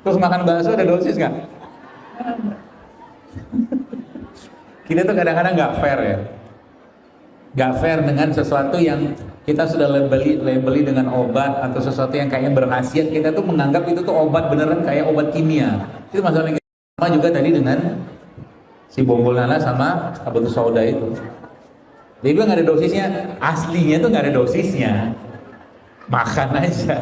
Terus makan bakso ada dosis nggak? Kita tuh kadang-kadang nggak fair ya. Nggak fair dengan sesuatu yang kita sudah labeli dengan obat atau sesuatu yang kayaknya berkhasiat, kita tuh menganggap itu tuh obat beneran kayak obat kimia. Itu masalahnya. Sama juga tadi dengan si bonggol nanas sama habatus sauda itu. Dia bilang nggak ada dosisnya, aslinya tuh nggak ada dosisnya. Makan aja.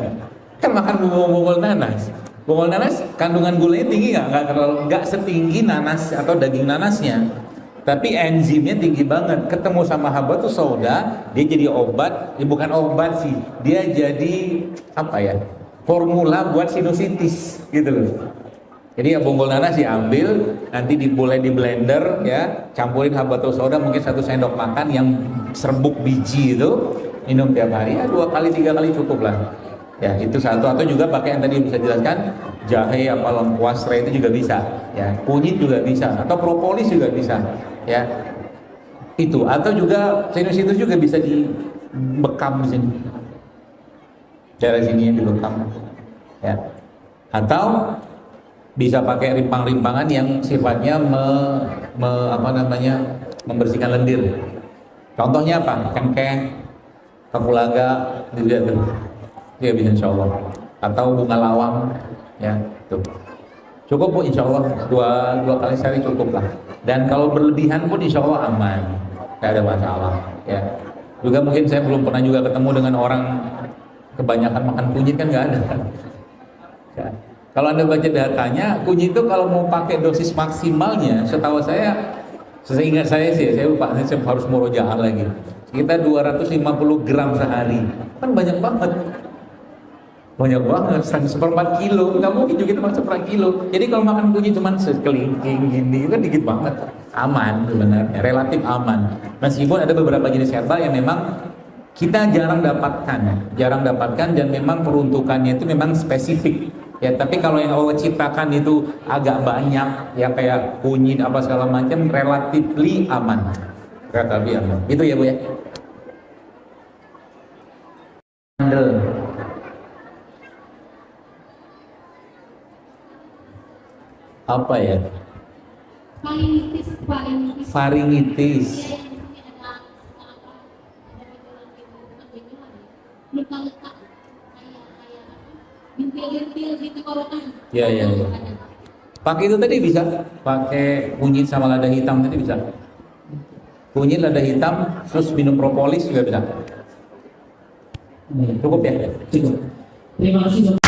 Kan makan bonggol nanas. Bonggol nanas kandungan gulanya tinggi nggak setinggi nanas atau daging nanasnya. Tapi enzimnya tinggi banget. Ketemu sama habatus sauda, dia jadi obat. Bukan obat sih, dia jadi apa ya? Formula buat sinusitis gitu loh. Jadi ya bonggol nanas diambil, nanti boleh di blender ya, campurin habatus sauda mungkin 1 sendok makan yang serbuk biji itu, minum tiap hari ya 2 kali 3 kali cukup lah. Ya itu satu, atau juga pakai yang tadi bisa jelaskan jahe apa lengkuas serai itu juga bisa, ya kunyit juga bisa, atau propolis juga bisa, ya itu, atau juga sinus juga bisa dibekam di sini, daerah sini yang dibekam, ya atau bisa pakai rimpang-rimpangan yang sifatnya membersihkan lendir. Contohnya apa? Kengkeng, kapulaga, juga tuh. Ya bisa insya Allah, atau bunga lawang, ya tuh cukup Bu, insya Allah dua kali sehari cukup lah. Dan kalau berlebihan pun insya Allah aman, tidak ada masalah. Ya juga mungkin saya belum pernah juga ketemu dengan orang kebanyakan makan kunyit, kan nggak ada. Ya. Kalau Anda baca datanya, kunyit itu kalau mau pakai dosis maksimalnya, setahu saya, seingat saya sih, saya lupa, saya harus murojaah lagi, sekitar 250 gram sehari, kan banyak banget. Banyak banget, seperempat kilo, nggak mungkin juga cuma seperempat kilo. Jadi kalau makan kunyit cuma sekelingking gini, kan dikit banget. Aman sebenarnya, relatif aman. Meskipun ada beberapa jenis herbal yang memang kita jarang dapatkan dan memang peruntukannya itu memang spesifik. Ya, tapi kalau yang Allah ciptakan itu agak banyak, ya kayak kunyit apa segala macam, relatively aman. Relatif aman. Itu ya Bu ya. Apa ya? Faringitis. Ya. Pakai itu tadi bisa, pakai kunyit sama lada hitam tadi bisa. Kunyit, lada hitam, terus minum propolis juga bisa. Cukup ya? Cukup. Terima kasih.